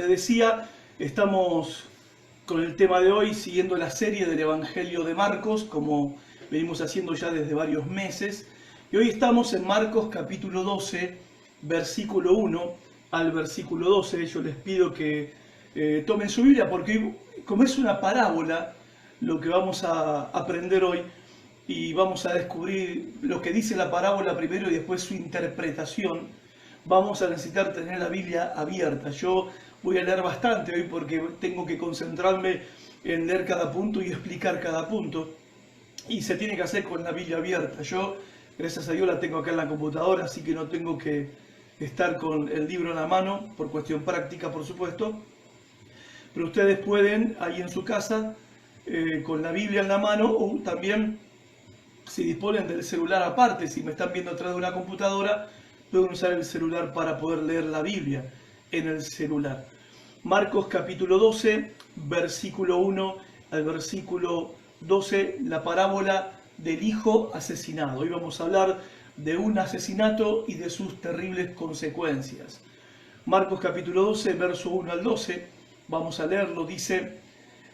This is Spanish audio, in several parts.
Les decía, estamos con el tema de hoy siguiendo la serie del Evangelio de Marcos, como venimos haciendo ya desde varios meses. Y hoy estamos en Marcos capítulo 12, versículo 1 al versículo 12. Yo les pido que tomen su Biblia porque como es una parábola lo que vamos a aprender hoy y vamos a descubrir lo que dice la parábola primero y después su interpretación, vamos a necesitar tener la Biblia abierta. Yo voy a leer bastante hoy porque tengo que concentrarme en leer cada punto y explicar cada punto. Y se tiene que hacer con la Biblia abierta. Yo, gracias a Dios, la tengo acá en la computadora, así que no tengo que estar con el libro en la mano, por cuestión práctica, por supuesto. Pero ustedes pueden, ahí en su casa, con la Biblia en la mano, o también, si disponen del celular aparte, si me están viendo atrás de una computadora, pueden usar el celular para poder leer la Biblia en el celular. Marcos capítulo 12, versículo 1 al versículo 12, la parábola del hijo asesinado. Hoy vamos a hablar de un asesinato y de sus terribles consecuencias. Marcos capítulo 12, verso 1 al 12, vamos a leerlo, dice: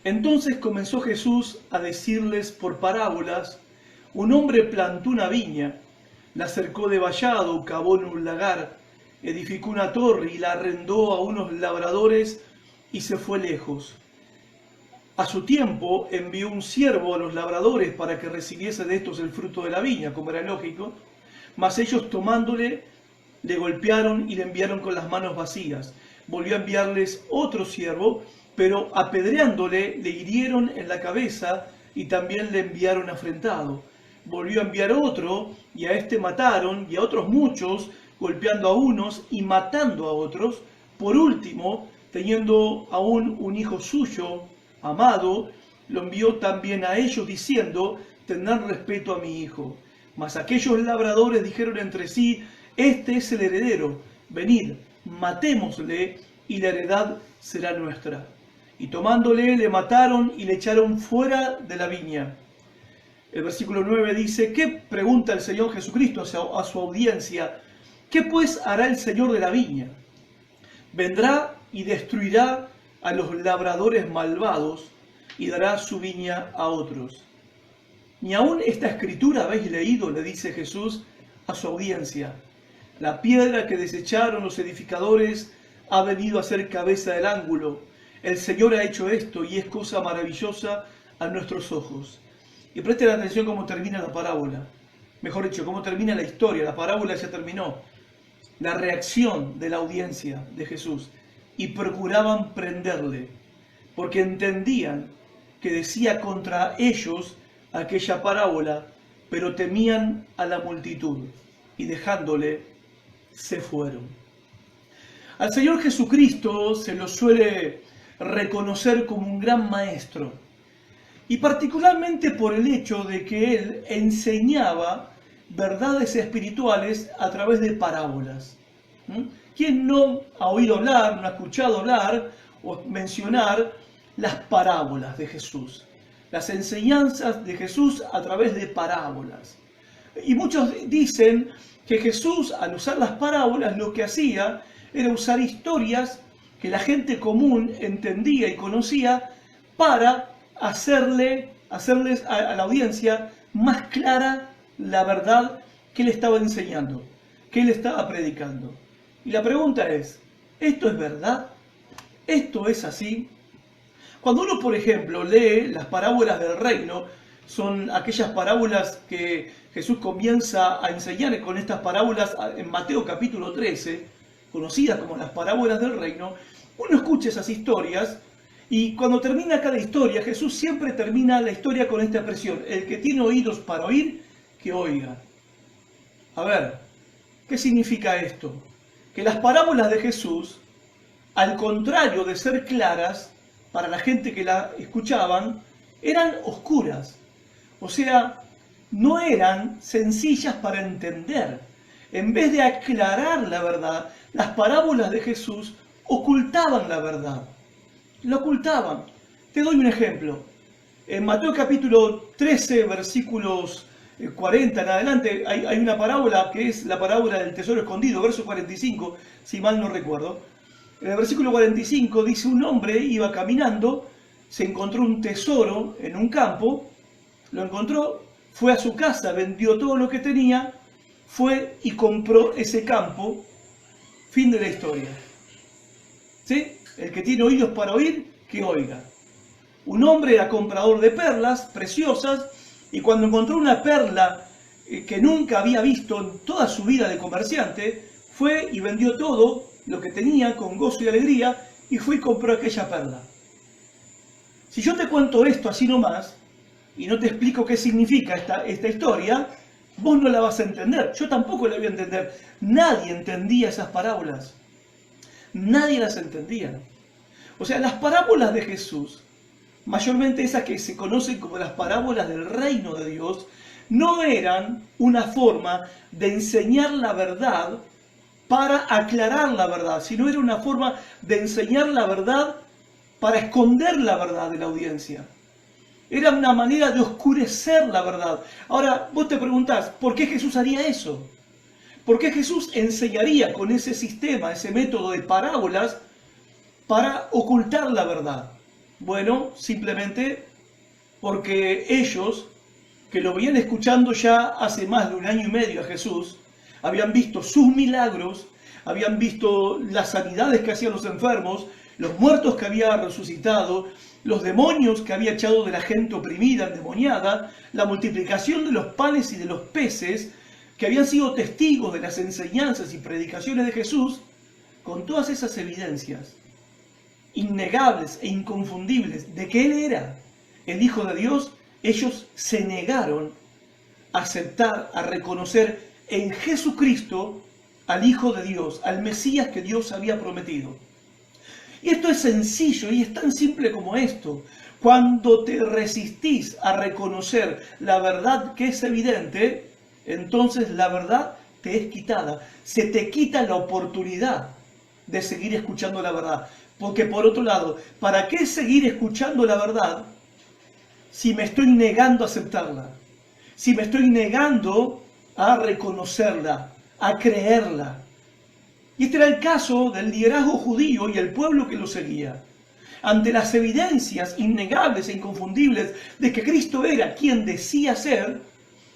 Entonces comenzó Jesús a decirles por parábolas: un hombre plantó una viña, la cercó de vallado, cavó en un lagar, edificó una torre y la arrendó a unos labradores y se fue lejos. A su tiempo envió un siervo a los labradores para que recibiese de estos el fruto de la viña, como era lógico, mas ellos tomándole le golpearon y le enviaron con las manos vacías. Volvió a enviarles otro siervo, pero apedreándole le hirieron en la cabeza y también le enviaron afrentado. Volvió a enviar otro, y a este mataron, y a otros muchos, golpeando a unos y matando a otros. Por último, teniendo aún un hijo suyo, amado, lo envió también a ellos, diciendo: tendrán respeto a mi hijo. Mas aquellos labradores dijeron entre sí: este es el heredero, venid, matémosle, y la heredad será nuestra. Y tomándole, le mataron y le echaron fuera de la viña. El versículo 9 dice: ¿qué pregunta el Señor Jesucristo a su audiencia? ¿Qué pues hará el Señor de la viña? Vendrá y destruirá a los labradores malvados y dará su viña a otros. Ni aún esta escritura habéis leído, le dice Jesús a su audiencia: la piedra que desecharon los edificadores ha venido a ser cabeza del ángulo. El Señor ha hecho esto y es cosa maravillosa a nuestros ojos. Y presten atención cómo termina la parábola. Mejor dicho, cómo termina la historia. La parábola ya terminó. La reacción de la audiencia de Jesús. Y procuraban prenderle, porque entendían que decía contra ellos aquella parábola, pero temían a la multitud, y dejándole, se fueron. Al Señor Jesucristo se lo suele reconocer como un gran maestro, y particularmente por el hecho de que Él enseñaba verdades espirituales a través de parábolas. ¿Quién no ha oído hablar, no ha escuchado hablar o mencionar las parábolas de Jesús? Las enseñanzas de Jesús a través de parábolas. Y muchos dicen que Jesús, al usar las parábolas, lo que hacía era usar historias que la gente común entendía y conocía para hacerles a la audiencia más clara la verdad que él estaba enseñando, que él estaba predicando. Y la pregunta es: ¿esto es verdad? ¿Esto es así? Cuando uno, por ejemplo, lee las parábolas del reino, son aquellas parábolas que Jesús comienza a enseñar con estas parábolas en Mateo capítulo 13, conocidas como las parábolas del reino. Uno escucha esas historias y cuando termina cada historia, Jesús siempre termina la historia con esta expresión: el que tiene oídos para oír, que oiga. A ver, ¿qué significa esto? Que las parábolas de Jesús, al contrario de ser claras para la gente que la escuchaban, eran oscuras. O sea, no eran sencillas para entender. En vez de aclarar la verdad, las parábolas de Jesús ocultaban la verdad. La ocultaban. Te doy un ejemplo. En Mateo capítulo 13, versículos 40 en adelante, hay una parábola que es la parábola del tesoro escondido, verso 45, si mal no recuerdo. En el versículo 45 dice: un hombre iba caminando, se encontró un tesoro en un campo, lo encontró, fue a su casa, vendió todo lo que tenía, fue y compró ese campo. Fin de la historia. ¿Sí? El que tiene oídos para oír, que oiga. Un hombre era comprador de perlas preciosas, y cuando encontró una perla que nunca había visto en toda su vida de comerciante, fue y vendió todo lo que tenía con gozo y alegría, y fue y compró aquella perla. Si yo te cuento esto así nomás, y no te explico qué significa esta historia, vos no la vas a entender. Yo tampoco la voy a entender. Nadie entendía esas parábolas. Nadie las entendía. O sea, las parábolas de Jesús, mayormente esas que se conocen como las parábolas del reino de Dios, no eran una forma de enseñar la verdad para aclarar la verdad, sino era una forma de enseñar la verdad para esconder la verdad de la audiencia. Era una manera de oscurecer la verdad. Ahora, vos te preguntás, ¿por qué Jesús haría eso? ¿Por qué Jesús enseñaría con ese sistema, ese método de parábolas para ocultar la verdad? Bueno, simplemente porque ellos, que lo venían escuchando ya hace más de 1 año y medio a Jesús, habían visto sus milagros, habían visto las sanidades que hacían los enfermos, los muertos que había resucitado, los demonios que había echado de la gente oprimida, endemoniada, la multiplicación de los panes y de los peces, que habían sido testigos de las enseñanzas y predicaciones de Jesús. Con todas esas evidencias innegables e inconfundibles de que Él era el Hijo de Dios, ellos se negaron a aceptar, a reconocer en Jesucristo al Hijo de Dios, al Mesías que Dios había prometido. Y esto es sencillo y es tan simple como esto. Cuando te resistís a reconocer la verdad que es evidente, entonces la verdad te es quitada. Se te quita la oportunidad de seguir escuchando la verdad. Porque por otro lado, ¿para qué seguir escuchando la verdad si me estoy negando a aceptarla? Si me estoy negando a reconocerla, a creerla. Y este era el caso del liderazgo judío y el pueblo que lo seguía. Ante las evidencias innegables e inconfundibles de que Cristo era quien decía ser,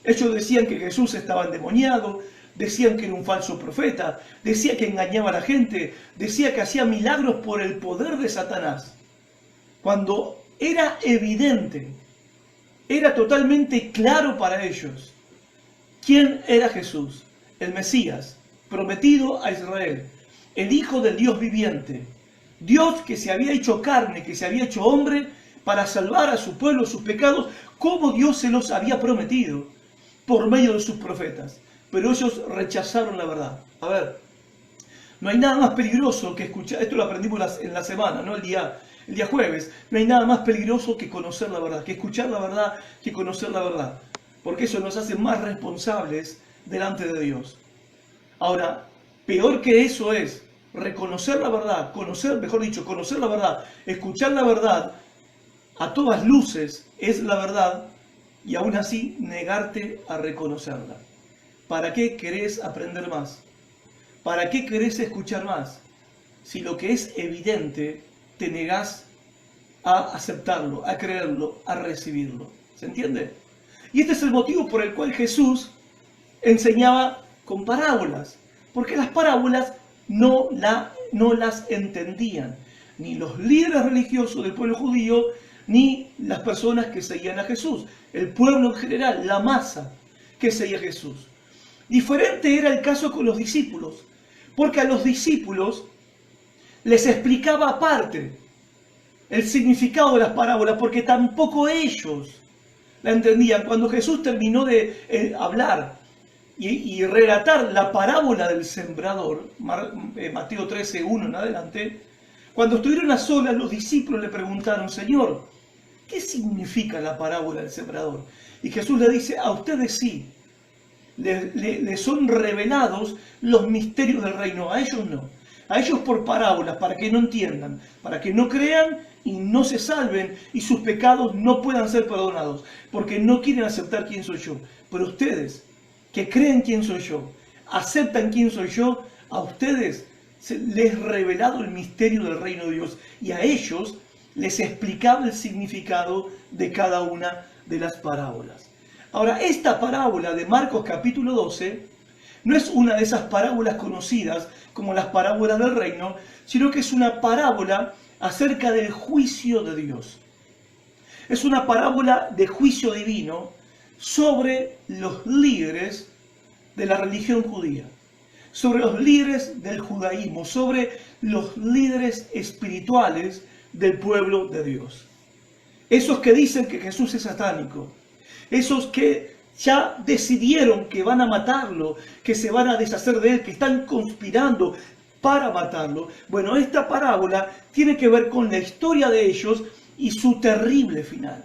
ellos decían que Jesús estaba endemoniado, decían que era un falso profeta, decía que engañaba a la gente, decía que hacía milagros por el poder de Satanás. Cuando era evidente, era totalmente claro para ellos quién era Jesús, el Mesías, prometido a Israel, el Hijo del Dios viviente, Dios que se había hecho carne, que se había hecho hombre para salvar a su pueblo, sus pecados, como Dios se los había prometido por medio de sus profetas. Pero ellos rechazaron la verdad. A ver, no hay nada más peligroso que escuchar, esto lo aprendimos en la semana, ¿no? El día jueves, no hay nada más peligroso que conocer la verdad, que escuchar la verdad, que conocer la verdad. Porque eso nos hace más responsables delante de Dios. Ahora, peor que eso es reconocer la verdad, conocer la verdad, escuchar la verdad, a todas luces es la verdad, y aún así negarte a reconocerla. ¿Para qué querés aprender más? ¿Para qué querés escuchar más? Si lo que es evidente te negás a aceptarlo, a creerlo, a recibirlo. ¿Se entiende? Y este es el motivo por el cual Jesús enseñaba con parábolas, porque las parábolas no las entendían ni los líderes religiosos del pueblo judío, ni las personas que seguían a Jesús, el pueblo en general, la masa que seguía a Jesús. Diferente era el caso con los discípulos, porque a los discípulos les explicaba aparte el significado de las parábolas, porque tampoco ellos la entendían. Cuando Jesús terminó de hablar y relatar la parábola del sembrador, Mateo 13, 1 en adelante, cuando estuvieron a solas, los discípulos le preguntaron: Señor, ¿qué significa la parábola del sembrador? Y Jesús le dice: a ustedes sí, les son revelados los misterios del reino, a ellos no. A ellos por parábolas, para que no entiendan, para que no crean y no se salven y sus pecados no puedan ser perdonados, porque no quieren aceptar quién soy yo. Pero ustedes, que creen quién soy yo, aceptan quién soy yo, a ustedes les revelado el misterio del reino de Dios y a ellos les explicaba el significado de cada una de las parábolas. Ahora, esta parábola de Marcos capítulo 12 no es una de esas parábolas conocidas como las parábolas del reino, sino que es una parábola acerca del juicio de Dios. Es una parábola de juicio divino sobre los líderes de la religión judía, sobre los líderes del judaísmo, sobre los líderes espirituales del pueblo de Dios. Esos que dicen que Jesús es satánico, esos que ya decidieron que van a matarlo, que se van a deshacer de él, que están conspirando para matarlo. Bueno, esta parábola tiene que ver con la historia de ellos y su terrible final.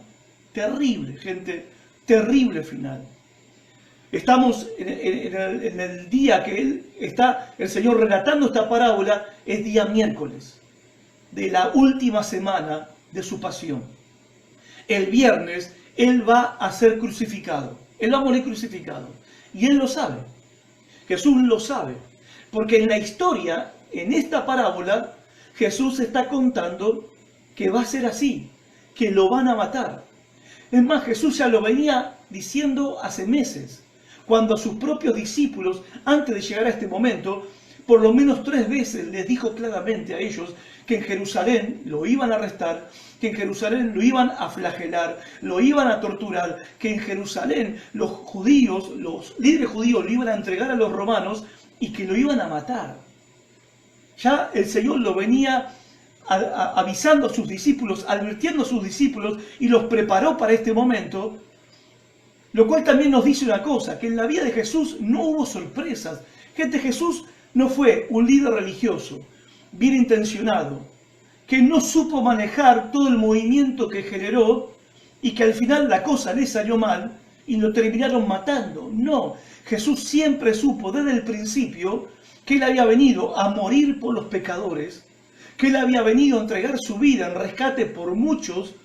Terrible, gente, terrible final. Estamos en el día que el Señor relatando esta parábola, es día miércoles de la última semana de su pasión. El viernes Él va a ser crucificado. Él va a morir crucificado. Y Él lo sabe. Jesús lo sabe. Porque en la historia, en esta parábola, Jesús está contando que va a ser así, que lo van a matar. Es más, Jesús ya lo venía diciendo hace meses, cuando a sus propios discípulos, antes de llegar a este momento, por lo menos 3 veces les dijo claramente a ellos que en Jerusalén lo iban a arrestar, que en Jerusalén lo iban a flagelar, lo iban a torturar, que en Jerusalén los judíos, los líderes judíos lo iban a entregar a los romanos y que lo iban a matar. Ya el Señor lo venía avisando a sus discípulos, advirtiendo a sus discípulos y los preparó para este momento, lo cual también nos dice una cosa, que en la vida de Jesús no hubo sorpresas. Gente, Jesús no fue un líder religioso, bien intencionado, que no supo manejar todo el movimiento que generó y que al final la cosa le salió mal y lo terminaron matando. No, Jesús siempre supo desde el principio que Él había venido a morir por los pecadores, que Él había venido a entregar su vida en rescate por muchos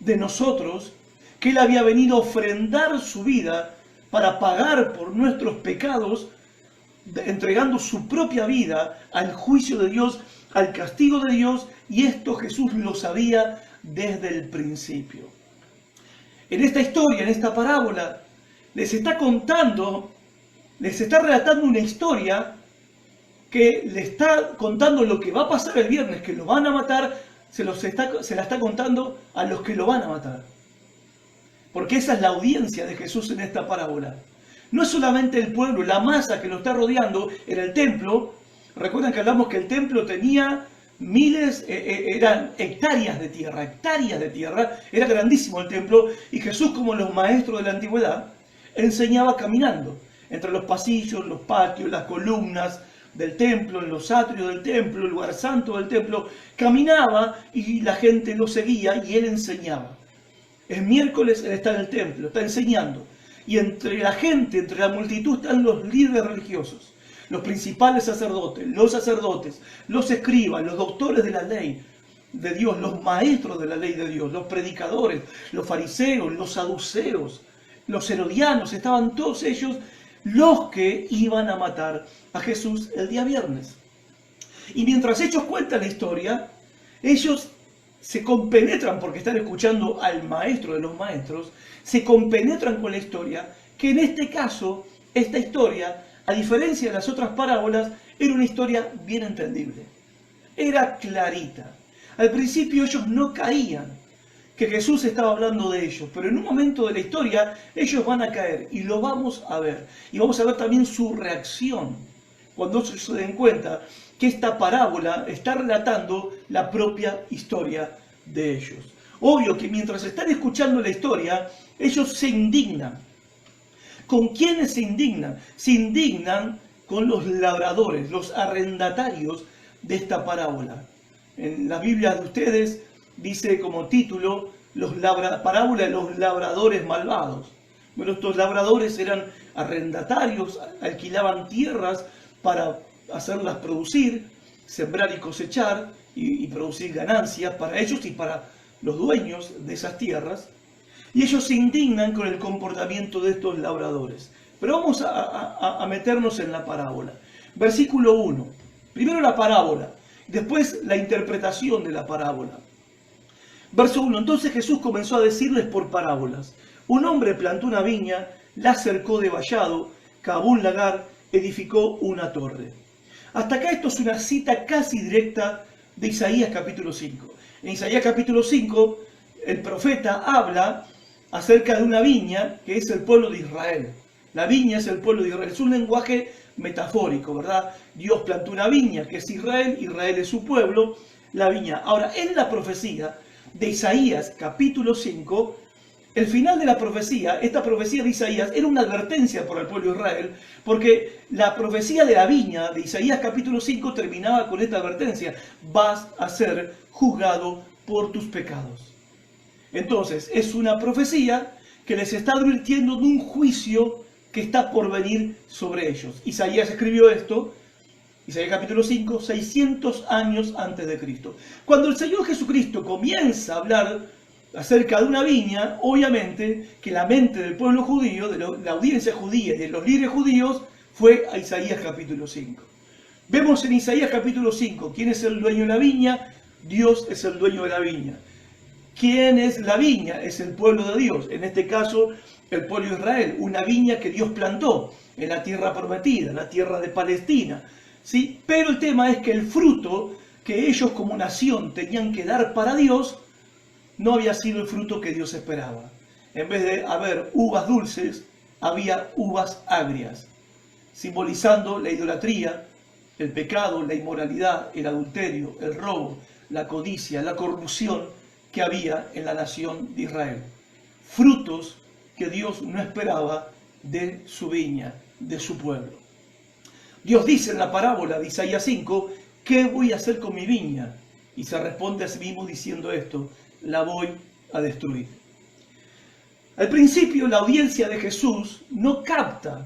de nosotros, que Él había venido a ofrendar su vida para pagar por nuestros pecados, entregando su propia vida al juicio de Dios, al castigo de Dios, y esto Jesús lo sabía desde el principio. En esta historia, en esta parábola, les está relatando una historia que le está contando lo que va a pasar el viernes, que lo van a matar, se la está contando a los que lo van a matar. Porque esa es la audiencia de Jesús en esta parábola. No es solamente el pueblo, la masa que lo está rodeando en el templo. Recuerdan que hablamos que el templo tenía eran hectáreas de tierra, era grandísimo el templo, y Jesús, como los maestros de la antigüedad, enseñaba caminando entre los pasillos, los patios, las columnas del templo, en los atrios del templo, el lugar santo del templo, caminaba y la gente lo seguía y él enseñaba. Es miércoles, él está en el templo, está enseñando, y entre la gente, entre la multitud están los líderes religiosos, los principales sacerdotes, los escribas, los doctores de la ley de Dios, los maestros de la ley de Dios, los predicadores, los fariseos, los saduceos, los herodianos, estaban todos ellos los que iban a matar a Jesús el día viernes. Y mientras ellos cuentan la historia, ellos se compenetran, porque están escuchando al maestro de los maestros, se compenetran con la historia, que en este caso, esta historia, a diferencia de las otras parábolas, era una historia bien entendible. Era clarita. Al principio ellos no caían que Jesús estaba hablando de ellos, pero en un momento de la historia ellos van a caer y lo vamos a ver. Y vamos a ver también su reacción cuando se den cuenta que esta parábola está relatando la propia historia de ellos. Obvio que mientras están escuchando la historia, ellos se indignan. ¿Con quiénes se indignan? Se indignan con los labradores, los arrendatarios de esta parábola. En la Biblia de ustedes dice como título parábola de los labradores malvados. Bueno, estos labradores eran arrendatarios, alquilaban tierras para hacerlas producir, sembrar y cosechar y producir ganancias para ellos y para los dueños de esas tierras. Y ellos se indignan con el comportamiento de estos labradores. Pero vamos a meternos en la parábola. Versículo 1. Primero la parábola, después la interpretación de la parábola. Verso 1. Entonces Jesús comenzó a decirles por parábolas. Un hombre plantó una viña, la cercó de vallado, cavó un lagar, edificó una torre. Hasta acá esto es una cita casi directa de Isaías capítulo 5. En Isaías capítulo 5, el profeta habla acerca de una viña que es el pueblo de Israel. La viña es el pueblo de Israel. Es un lenguaje metafórico, ¿verdad? Dios plantó una viña que es Israel, Israel es su pueblo, la viña. Ahora, en la profecía de Isaías capítulo 5, el final de la profecía, esta profecía de Isaías, era una advertencia por el pueblo de Israel, porque la profecía de la viña de Isaías capítulo 5 terminaba con esta advertencia: vas a ser juzgado por tus pecados. Entonces, es una profecía que les está advirtiendo de un juicio que está por venir sobre ellos. Isaías escribió esto, Isaías capítulo 5, 600 años antes de Cristo. Cuando el Señor Jesucristo comienza a hablar acerca de una viña, obviamente que la mente del pueblo judío, de la audiencia judía y de los líderes judíos, fue a Isaías capítulo 5. Vemos en Isaías capítulo 5, ¿quién es el dueño de la viña? Dios es el dueño de la viña. ¿Quién es la viña? Es el pueblo de Dios, en este caso el pueblo de Israel, una viña que Dios plantó en la tierra prometida, en la tierra de Palestina, ¿sí? Pero el tema es que el fruto que ellos como nación tenían que dar para Dios no había sido el fruto que Dios esperaba. En vez de haber uvas dulces, había uvas agrias, simbolizando la idolatría, el pecado, la inmoralidad, el adulterio, el robo, la codicia, la corrupción que había en la nación de Israel. Frutos que Dios no esperaba de su viña, de su pueblo. Dios dice en la parábola de Isaías 5, ¿qué voy a hacer con mi viña? Y se responde a sí mismo diciendo esto: la voy a destruir. Al principio la audiencia de Jesús no capta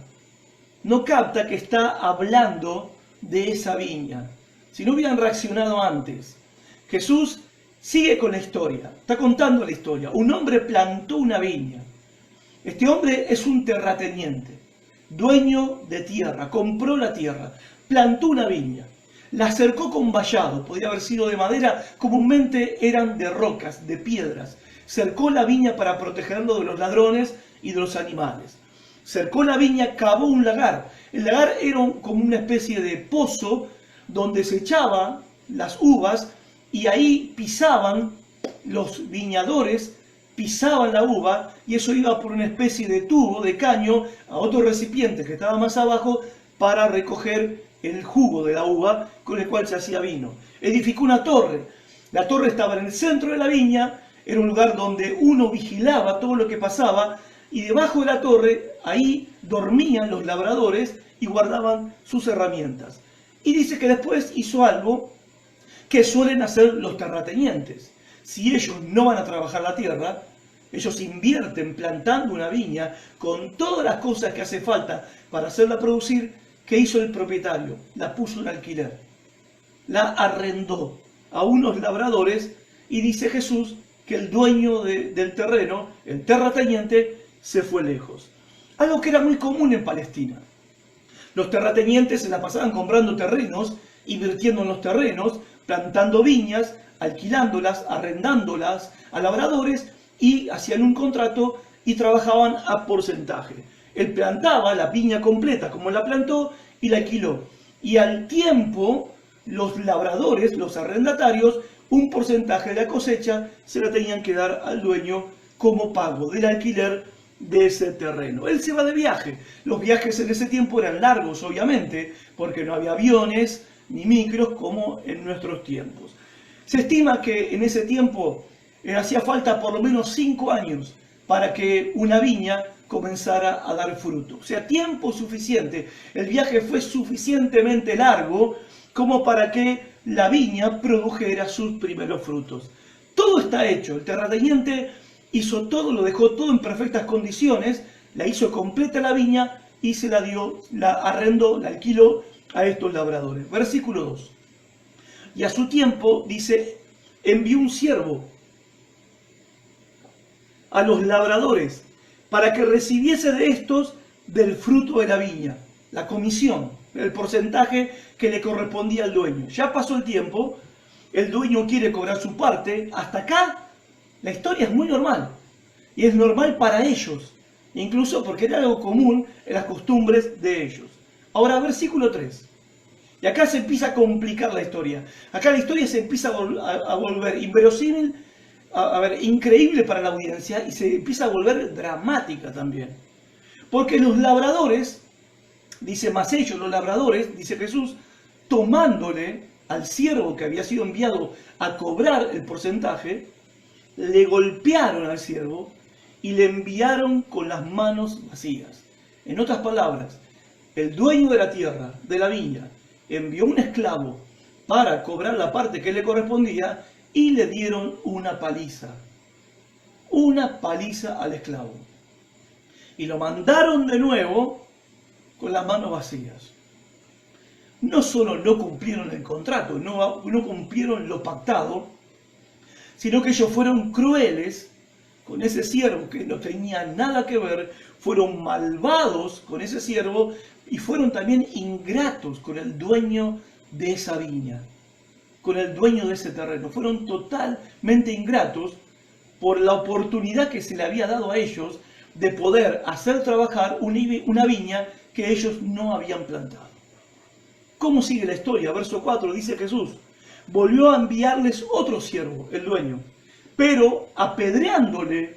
que está hablando de esa viña. Si no hubieran reaccionado antes, Jesús sigue con la historia, está contando la historia. Un hombre plantó una viña. Este hombre es un terrateniente, dueño de tierra, compró la tierra, plantó una viña, la cercó con vallado, podía haber sido de madera, comúnmente eran de rocas, de piedras. Cercó la viña para protegerlo de los ladrones y de los animales. Cercó la viña, cavó un lagar. El lagar era como una especie de pozo donde se echaban las uvas y ahí pisaban los viñadores, pisaban la uva y eso iba por una especie de tubo, de caño, a otro recipiente que estaba más abajo para recoger el jugo de la uva con el cual se hacía vino. Edificó una torre. La torre estaba en el centro de la viña, era un lugar donde uno vigilaba todo lo que pasaba y debajo de la torre, ahí dormían los labradores y guardaban sus herramientas. Y dice que después hizo algo que suelen hacer los terratenientes. Si ellos no van a trabajar la tierra, ellos invierten plantando una viña con todas las cosas que hace falta para hacerla producir. ¿Qué hizo el propietario? La puso en alquiler. La arrendó a unos labradores y dice Jesús que el dueño del terreno, el terrateniente, se fue lejos. Algo que era muy común en Palestina. Los terratenientes se la pasaban comprando terrenos, invirtiendo en los terrenos, plantando viñas, alquilándolas, arrendándolas a labradores y hacían un contrato y trabajaban a porcentaje. Él plantaba la viña completa como la plantó y la alquiló. Y al tiempo los labradores, los arrendatarios, un porcentaje de la cosecha se la tenían que dar al dueño como pago del alquiler de ese terreno. Él se va de viaje. Los viajes en ese tiempo eran largos, obviamente, porque no había aviones ni micros como en nuestros tiempos. Se estima que en ese tiempo hacía falta por lo menos 5 años para que una viña comenzara a dar fruto. O sea, tiempo suficiente. El viaje fue suficientemente largo como para que la viña produjera sus primeros frutos. Todo está hecho. El terrateniente hizo todo, lo dejó todo en perfectas condiciones, la hizo completa la viña y se la dio, la arrendó, la alquiló a estos labradores. Versículo 2. Y a su tiempo, dice, envió un siervo a los labradores para que recibiese de estos del fruto de la viña, la comisión. el porcentaje que le correspondía al dueño. Ya pasó el tiempo, el dueño quiere cobrar su parte, hasta acá la historia es muy normal, y es normal para ellos, incluso porque era algo común en las costumbres de ellos. Ahora, versículo 3. Y acá se empieza a complicar la historia. Acá la historia se empieza a volver inverosímil, increíble para la audiencia, y se empieza a volver dramática también. Porque los labradores, dice, mas ellos, los labradores, dice Jesús, tomándole al siervo que había sido enviado a cobrar el porcentaje, le golpearon al siervo y le enviaron con las manos vacías. En otras palabras, el dueño de la tierra, de la viña, envió un esclavo para cobrar la parte que le correspondía y le dieron una paliza al esclavo. Y lo mandaron de nuevo con las manos vacías. No solo no cumplieron el contrato, no cumplieron lo pactado, sino que ellos fueron crueles con ese siervo que no tenía nada que ver, fueron malvados con ese siervo y fueron también ingratos con el dueño de esa viña, con el dueño de ese terreno. Fueron totalmente ingratos por la oportunidad que se le había dado a ellos de poder hacer trabajar una viña que ellos no habían plantado. ¿Cómo sigue la historia? Verso 4 dice Jesús: volvió a enviarles otro siervo, el dueño, pero apedreándole,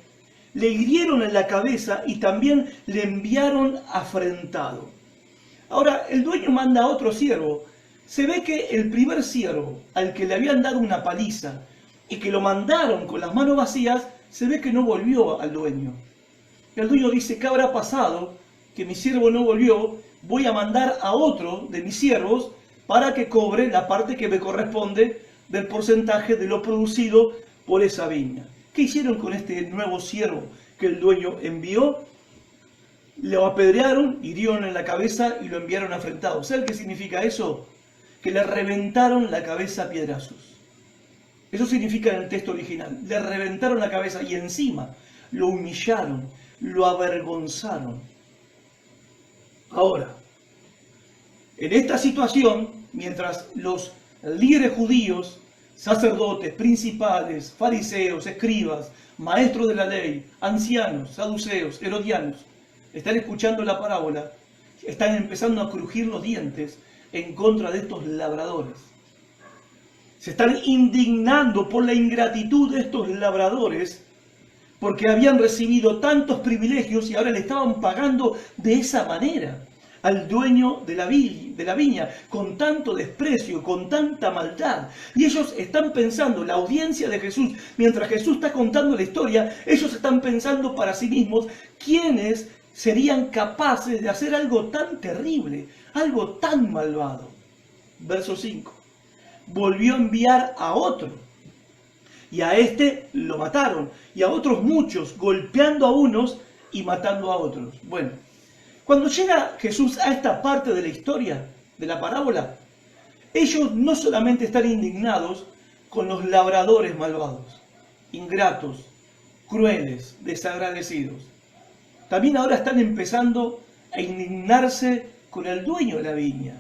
le hirieron en la cabeza y también le enviaron afrentado. Ahora, el dueño manda a otro siervo. Se ve que el primer siervo, al que le habían dado una paliza y que lo mandaron con las manos vacías, se ve que no volvió al dueño. El dueño dice: ¿qué habrá pasado? Que mi siervo no volvió. Voy a mandar a otro de mis siervos para que cobre la parte que me corresponde del porcentaje de lo producido por esa viña. ¿Qué hicieron con este nuevo siervo que el dueño envió? Lo apedrearon, hirieron en la cabeza y lo enviaron afrentado. ¿Saben qué significa eso? Que le reventaron la cabeza a piedrazos. Eso significa en el texto original. Le reventaron la cabeza y encima lo humillaron, lo avergonzaron. Ahora, en esta situación, mientras los líderes judíos, sacerdotes, principales, fariseos, escribas, maestros de la ley, ancianos, saduceos, herodianos, están escuchando la parábola, están empezando a crujir los dientes en contra de estos labradores. Se están indignando por la ingratitud de estos labradores, porque habían recibido tantos privilegios y ahora le estaban pagando de esa manera al dueño de la viña, con tanto desprecio, con tanta maldad. Y ellos están pensando, la audiencia de Jesús, mientras Jesús está contando la historia, ellos están pensando para sí mismos quiénes serían capaces de hacer algo tan terrible, algo tan malvado. Verso 5. Volvió a enviar a otro. Y a este lo mataron, y a otros muchos, golpeando a unos y matando a otros. Bueno, cuando llega Jesús a esta parte de la historia, de la parábola, ellos no solamente están indignados con los labradores malvados, ingratos, crueles, desagradecidos. También ahora están empezando a indignarse con el dueño de la viña.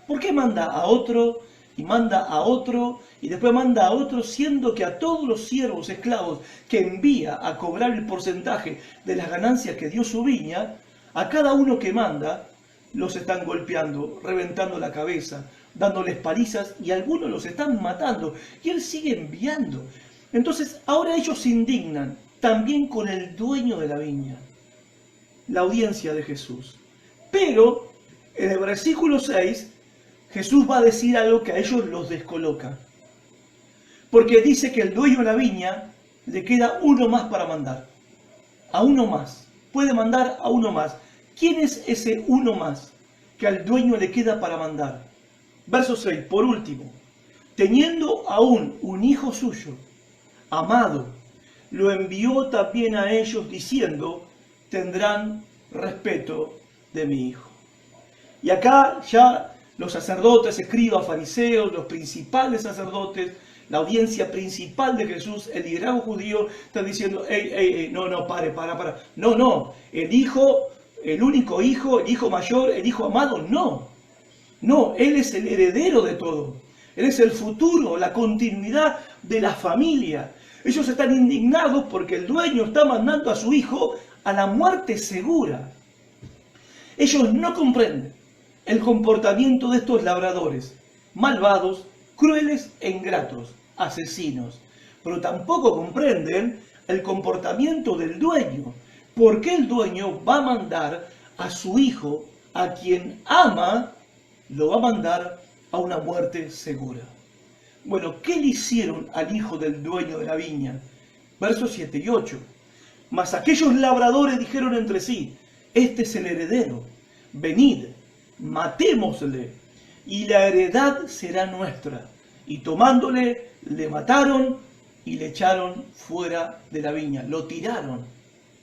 ¿Por qué manda a otro? Y manda a otro, y después manda a otro, siendo que a todos los siervos esclavos que envía a cobrar el porcentaje de las ganancias que dio su viña, a cada uno que manda, los están golpeando, reventando la cabeza, dándoles palizas, y algunos los están matando, y él sigue enviando. Entonces, ahora ellos se indignan, también con el dueño de la viña, la audiencia de Jesús. Pero, en el versículo 6, Jesús va a decir algo que a ellos los descoloca. Porque dice que el dueño de la viña le queda uno más para mandar. A uno más. Puede mandar a uno más. ¿Quién es ese uno más que al dueño le queda para mandar? Verso 6. Por último, teniendo aún un hijo suyo, amado, lo envió también a ellos diciendo: tendrán respeto de mi hijo. Y acá ya los sacerdotes, escribas, fariseos, los principales sacerdotes, la audiencia principal de Jesús, el liderazgo judío, están diciendo: no, para. No, el hijo, el único hijo, el hijo mayor, el hijo amado, no. No, Él es el heredero de todo. Él es el futuro, la continuidad de la familia. Ellos están indignados porque el dueño está mandando a su hijo a la muerte segura. Ellos no comprenden el comportamiento de estos labradores, malvados, crueles e ingratos, asesinos. Pero tampoco comprenden el comportamiento del dueño. ¿Por qué el dueño va a mandar a su hijo, a quien ama, lo va a mandar a una muerte segura? Bueno, ¿qué le hicieron al hijo del dueño de la viña? Versos 7 y 8. Mas aquellos labradores dijeron entre sí, este es el heredero, venid, matémosle, y la heredad será nuestra. Y tomándole, le mataron y le echaron fuera de la viña. Lo tiraron,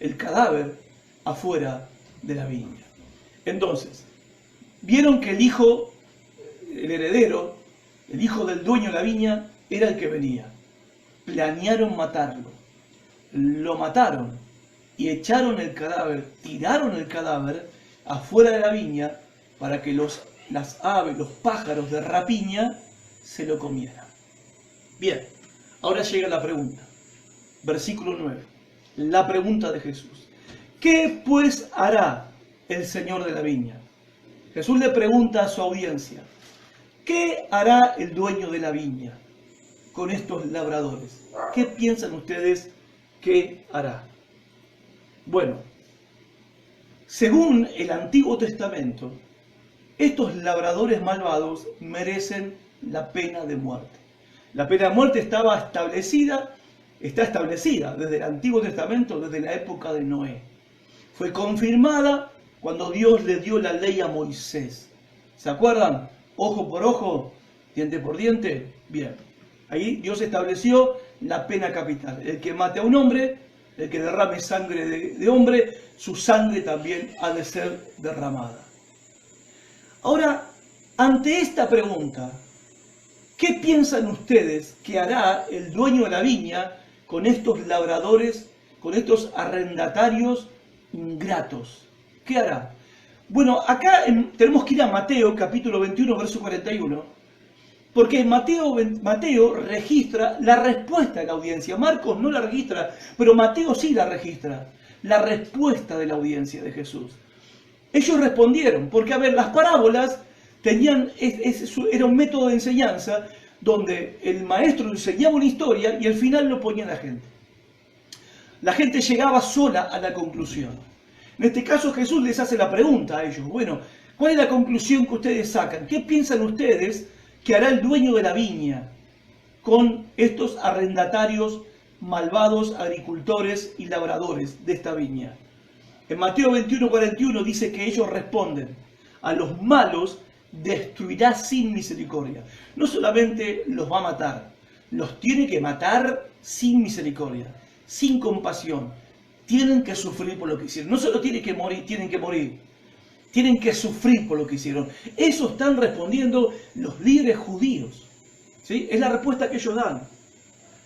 el cadáver, afuera de la viña. Entonces, vieron que el hijo, el heredero, el hijo del dueño de la viña, era el que venía. Planearon matarlo. Lo mataron y echaron el cadáver, tiraron el cadáver afuera de la viña para que las aves, los pájaros de rapiña se lo comieran. Bien, ahora llega la pregunta. Versículo 9. La pregunta de Jesús. ¿Qué pues hará el Señor de la viña? Jesús le pregunta a su audiencia, ¿qué hará el dueño de la viña con estos labradores? ¿Qué piensan ustedes que hará? Bueno, según el Antiguo Testamento, estos labradores malvados merecen la pena de muerte. La pena de muerte está establecida desde el Antiguo Testamento, desde la época de Noé. Fue confirmada cuando Dios le dio la ley a Moisés. ¿Se acuerdan? Ojo por ojo, diente por diente. Bien, ahí Dios estableció la pena capital. El que mate a un hombre, el que derrame sangre de hombre, su sangre también ha de ser derramada. Ahora, ante esta pregunta, ¿qué piensan ustedes que hará el dueño de la viña con estos labradores, con estos arrendatarios ingratos? ¿Qué hará? Bueno, acá tenemos que ir a Mateo, capítulo 21, verso 41, porque Mateo registra la respuesta de la audiencia. Marcos no la registra, pero Mateo sí la registra, la respuesta de la audiencia de Jesús. Ellos respondieron, porque a ver, las parábolas era un método de enseñanza donde el maestro enseñaba una historia y al final lo ponía a la gente. La gente llegaba sola a la conclusión. En este caso Jesús les hace la pregunta a ellos, bueno, ¿cuál es la conclusión que ustedes sacan? ¿Qué piensan ustedes que hará el dueño de la viña con estos arrendatarios malvados, agricultores y labradores de esta viña? En Mateo 21:41 dice que ellos responden, a los malos destruirá sin misericordia. No solamente los va a matar, los tiene que matar sin misericordia, sin compasión. Tienen que sufrir por lo que hicieron. No solo tienen que morir, tienen que sufrir por lo que hicieron. Eso están respondiendo los líderes judíos. ¿Sí? Es la respuesta que ellos dan.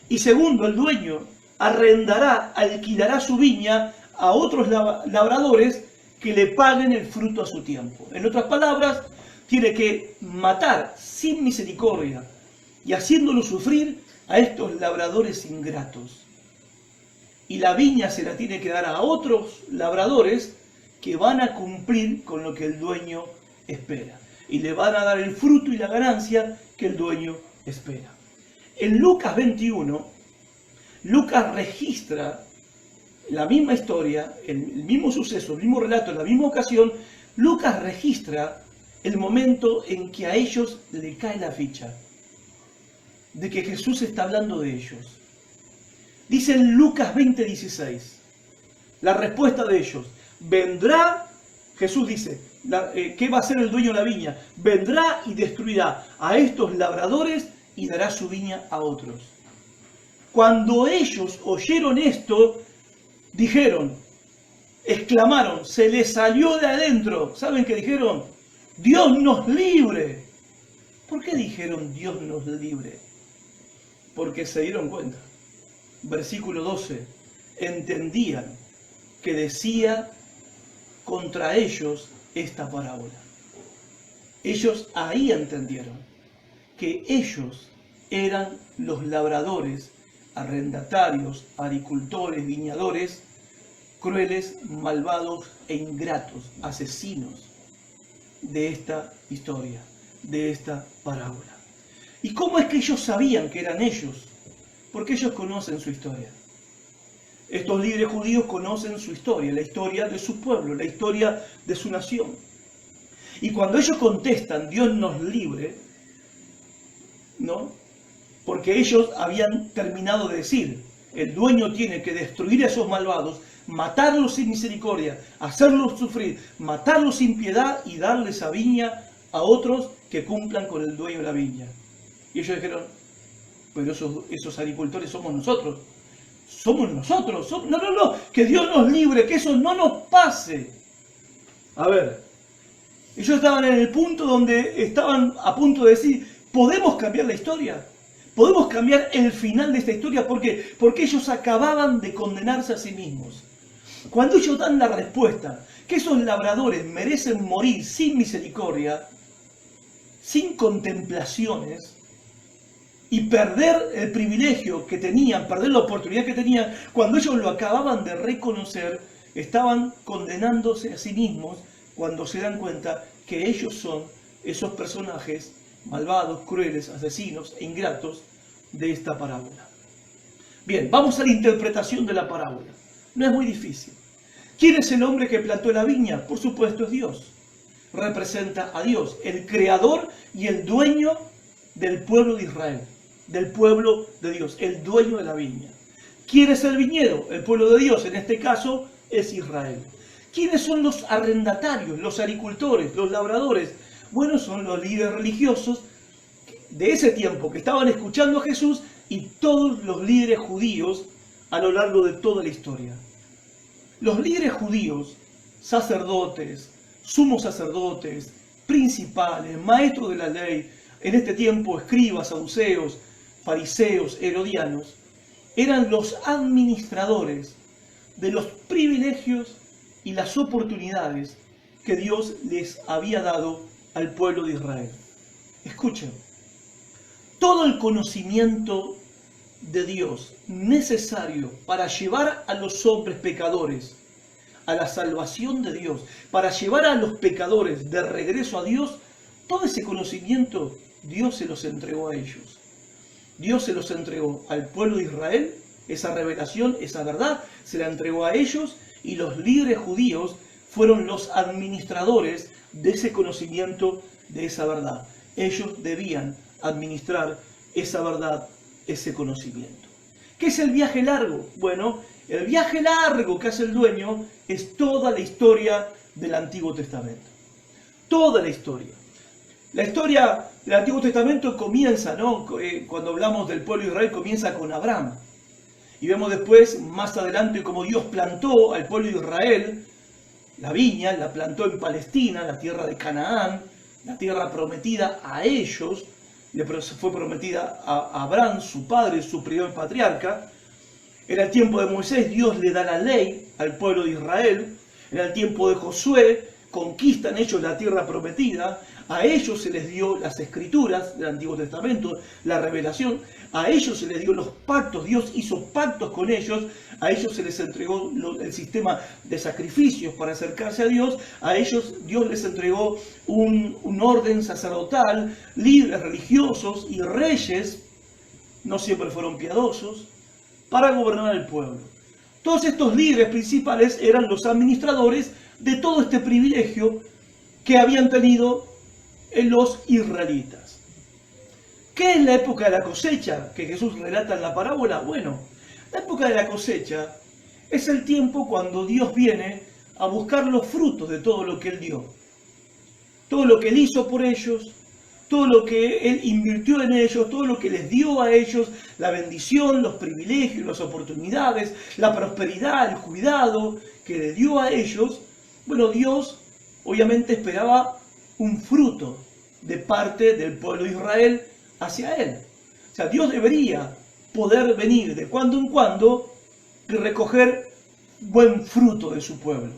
Y segundo, el dueño alquilará su viña a otros labradores que le paguen el fruto a su tiempo. En otras palabras, tiene que matar sin misericordia y haciéndolo sufrir a estos labradores ingratos. Y la viña se la tiene que dar a otros labradores que van a cumplir con lo que el dueño espera. Y le van a dar el fruto y la ganancia que el dueño espera. En Lucas 21, Lucas registra la misma historia, el mismo suceso, el mismo relato, en la misma ocasión. Lucas registra el momento en que a ellos le cae la ficha de que Jesús está hablando de ellos. Dice en Lucas 20:16, la respuesta de ellos, vendrá, Jesús dice, ¿qué va a hacer el dueño de la viña? Vendrá y destruirá a estos labradores y dará su viña a otros. Cuando ellos oyeron esto, dijeron, exclamaron, se les salió de adentro. ¿Saben qué dijeron? Dios nos libre. ¿Por qué dijeron Dios nos libre? Porque se dieron cuenta. Versículo 12, entendían que decía contra ellos esta parábola. Ellos ahí entendieron que ellos eran los labradores, arrendatarios, agricultores, viñadores, crueles, malvados e ingratos, asesinos de esta historia, de esta parábola. ¿Y cómo es que ellos sabían que eran ellos? Porque ellos conocen su historia. Estos líderes judíos conocen su historia, la historia de su pueblo, la historia de su nación. Y cuando ellos contestan, Dios nos libre, ¿no? Porque ellos habían terminado de decir, el dueño tiene que destruir a esos malvados, matarlos sin misericordia, hacerlos sufrir, matarlos sin piedad y darles esa viña a otros que cumplan con el dueño de la viña. Y ellos dijeron, pero esos agricultores somos nosotros. Somos nosotros. No, que Dios nos libre, que eso no nos pase. A ver, ellos estaban en el punto donde estaban a punto de decir, ¿podemos cambiar la historia? ¿Podemos cambiar el final de esta historia? ¿Por qué? Porque ellos acababan de condenarse a sí mismos. Cuando ellos dan la respuesta, que esos labradores merecen morir sin misericordia, sin contemplaciones, y perder el privilegio que tenían, perder la oportunidad que tenían, cuando ellos lo acababan de reconocer, estaban condenándose a sí mismos cuando se dan cuenta que ellos son esos personajes malvados, crueles, asesinos e ingratos de esta parábola. Bien, vamos a la interpretación de la parábola. No es muy difícil. ¿Quién es el hombre que plantó la viña? Por supuesto es Dios. Representa a Dios, el creador y el dueño del pueblo de Israel, del pueblo de Dios, el dueño de la viña. ¿Quién es el viñedo? El pueblo de Dios, en este caso es Israel. ¿Quiénes son los arrendatarios, los agricultores, los labradores? Bueno, son los líderes religiosos de ese tiempo que estaban escuchando a Jesús y todos los líderes judíos a lo largo de toda la historia. Los líderes judíos, sacerdotes, sumos sacerdotes, principales, maestros de la ley, en este tiempo escribas, saduceos, fariseos, herodianos, eran los administradores de los privilegios y las oportunidades que Dios les había dado al pueblo de Israel. Escuchen, todo el conocimiento de Dios necesario para llevar a los hombres pecadores a la salvación de Dios, para llevar a los pecadores de regreso a Dios, todo ese conocimiento Dios se los entregó a ellos. Dios se los entregó al pueblo de Israel, esa revelación, esa verdad, se la entregó a ellos y los líderes judíos fueron los administradores de ese conocimiento, de esa verdad. Ellos debían administrar esa verdad, ese conocimiento. ¿Qué es el viaje largo? Bueno, el viaje largo que hace el dueño es toda la historia del Antiguo Testamento. Toda la historia. La historia del Antiguo Testamento comienza, ¿no? Cuando hablamos del pueblo de Israel, comienza con Abraham. Y vemos después, más adelante, cómo Dios plantó al pueblo de Israel, la viña, la plantó en Palestina, la tierra de Canaán, la tierra prometida a ellos, le fue prometida a Abraham, su padre, su primer patriarca. Era el tiempo de Moisés, Dios le da la ley al pueblo de Israel. Era el tiempo de Josué, conquistan ellos la tierra prometida. A ellos se les dio las escrituras del Antiguo Testamento, la revelación. A ellos se les dio los pactos, Dios hizo pactos con ellos. A ellos se les entregó el sistema de sacrificios para acercarse a Dios. A ellos Dios les entregó un orden sacerdotal, líderes religiosos y reyes, no siempre fueron piadosos, para gobernar el pueblo. Todos estos líderes principales eran los administradores de todo este privilegio que habían tenido los israelitas. ¿Qué es la época de la cosecha que Jesús relata en la parábola? Bueno, la época de la cosecha es el tiempo cuando Dios viene a buscar los frutos de todo lo que Él dio. Todo lo que Él hizo por ellos, todo lo que Él invirtió en ellos, todo lo que les dio a ellos, la bendición, los privilegios, las oportunidades, la prosperidad, el cuidado que le dio a ellos. Bueno, Dios obviamente esperaba un fruto de parte del pueblo de Israel hacia Él. O sea, Dios debería poder venir de cuando en cuando y recoger buen fruto de su pueblo.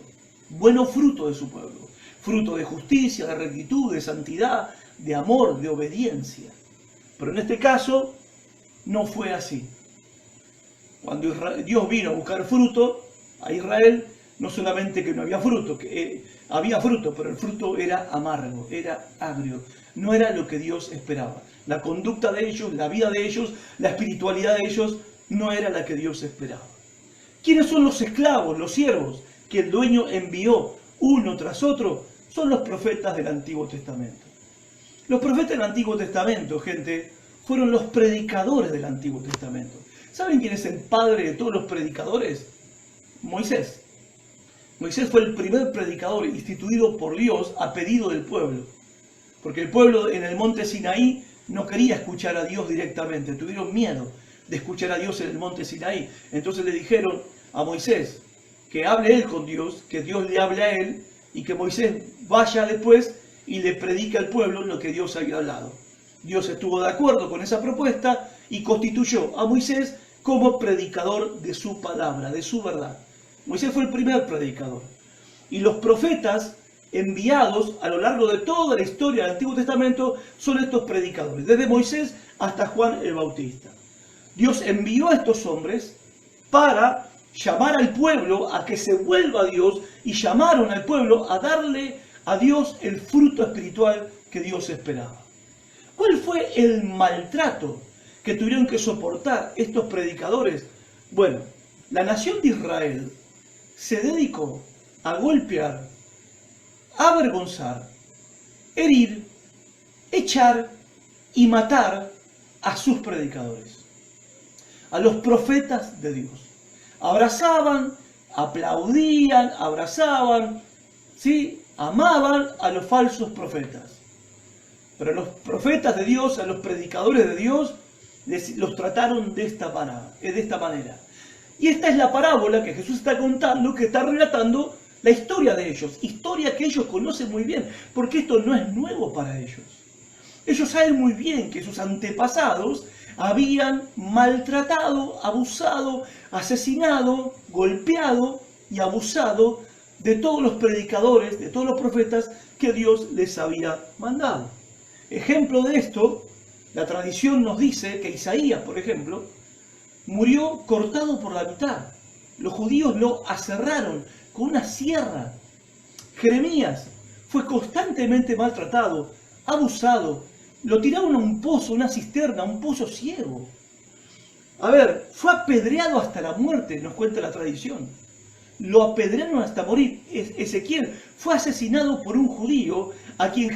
Bueno fruto de su pueblo. fruto de justicia, de rectitud, de santidad, de amor, de obediencia. Pero en este caso no fue así. Cuando Dios vino a buscar fruto a Israel, no solamente que no había fruto, que había fruto, pero el fruto era amargo, era agrio, no era lo que Dios esperaba. La conducta de ellos, la vida de ellos, la espiritualidad de ellos no era la que Dios esperaba. ¿Quiénes son los esclavos, los siervos, que el dueño envió uno tras otro? Son los profetas del Antiguo Testamento. Los profetas del Antiguo Testamento, gente, fueron los predicadores del Antiguo Testamento. ¿Saben quién es el padre de todos los predicadores? Moisés. Moisés fue el primer predicador instituido por Dios a pedido del pueblo. Porque el pueblo en el monte Sinaí no quería escuchar a Dios directamente, tuvieron miedo de escuchar a Dios en el monte Sinaí. Entonces le dijeron a Moisés que hable él con Dios, que Dios le hable a él y que Moisés vaya después y le predique al pueblo lo que Dios había hablado. Dios estuvo de acuerdo con esa propuesta y constituyó a Moisés como predicador de su palabra, de su verdad. Moisés fue el primer predicador. Y los profetas enviados a lo largo de toda la historia del Antiguo Testamento son estos predicadores, desde Moisés hasta Juan el Bautista. Dios envió a estos hombres para llamar al pueblo a que se vuelva a Dios y llamaron al pueblo a darle a Dios el fruto espiritual que Dios esperaba. ¿Cuál fue el maltrato que tuvieron que soportar estos predicadores? Bueno, la nación de Israel se dedicó a golpear, a avergonzar, herir, echar y matar a sus predicadores, a los profetas de Dios. Abrazaban, aplaudían, ¿sí? Amaban a los falsos profetas. Pero a los profetas de Dios, a los predicadores de Dios, los trataron de esta manera. Y esta es la parábola que Jesús está contando, que está relatando la historia de ellos. Historia que ellos conocen muy bien, porque esto no es nuevo para ellos. Ellos saben muy bien que sus antepasados habían maltratado, abusado, asesinado, golpeado y abusado de todos los predicadores, de todos los profetas que Dios les había mandado. Ejemplo de esto, la tradición nos dice que Isaías, por ejemplo, murió cortado por la mitad. Los judíos lo aserraron con una sierra. Jeremías fue constantemente maltratado, abusado. Lo tiraron a un pozo, una cisterna, un pozo ciego. A ver, fue apedreado hasta la muerte, nos cuenta la tradición. Lo apedrearon hasta morir. Ezequiel fue asesinado por un judío a quien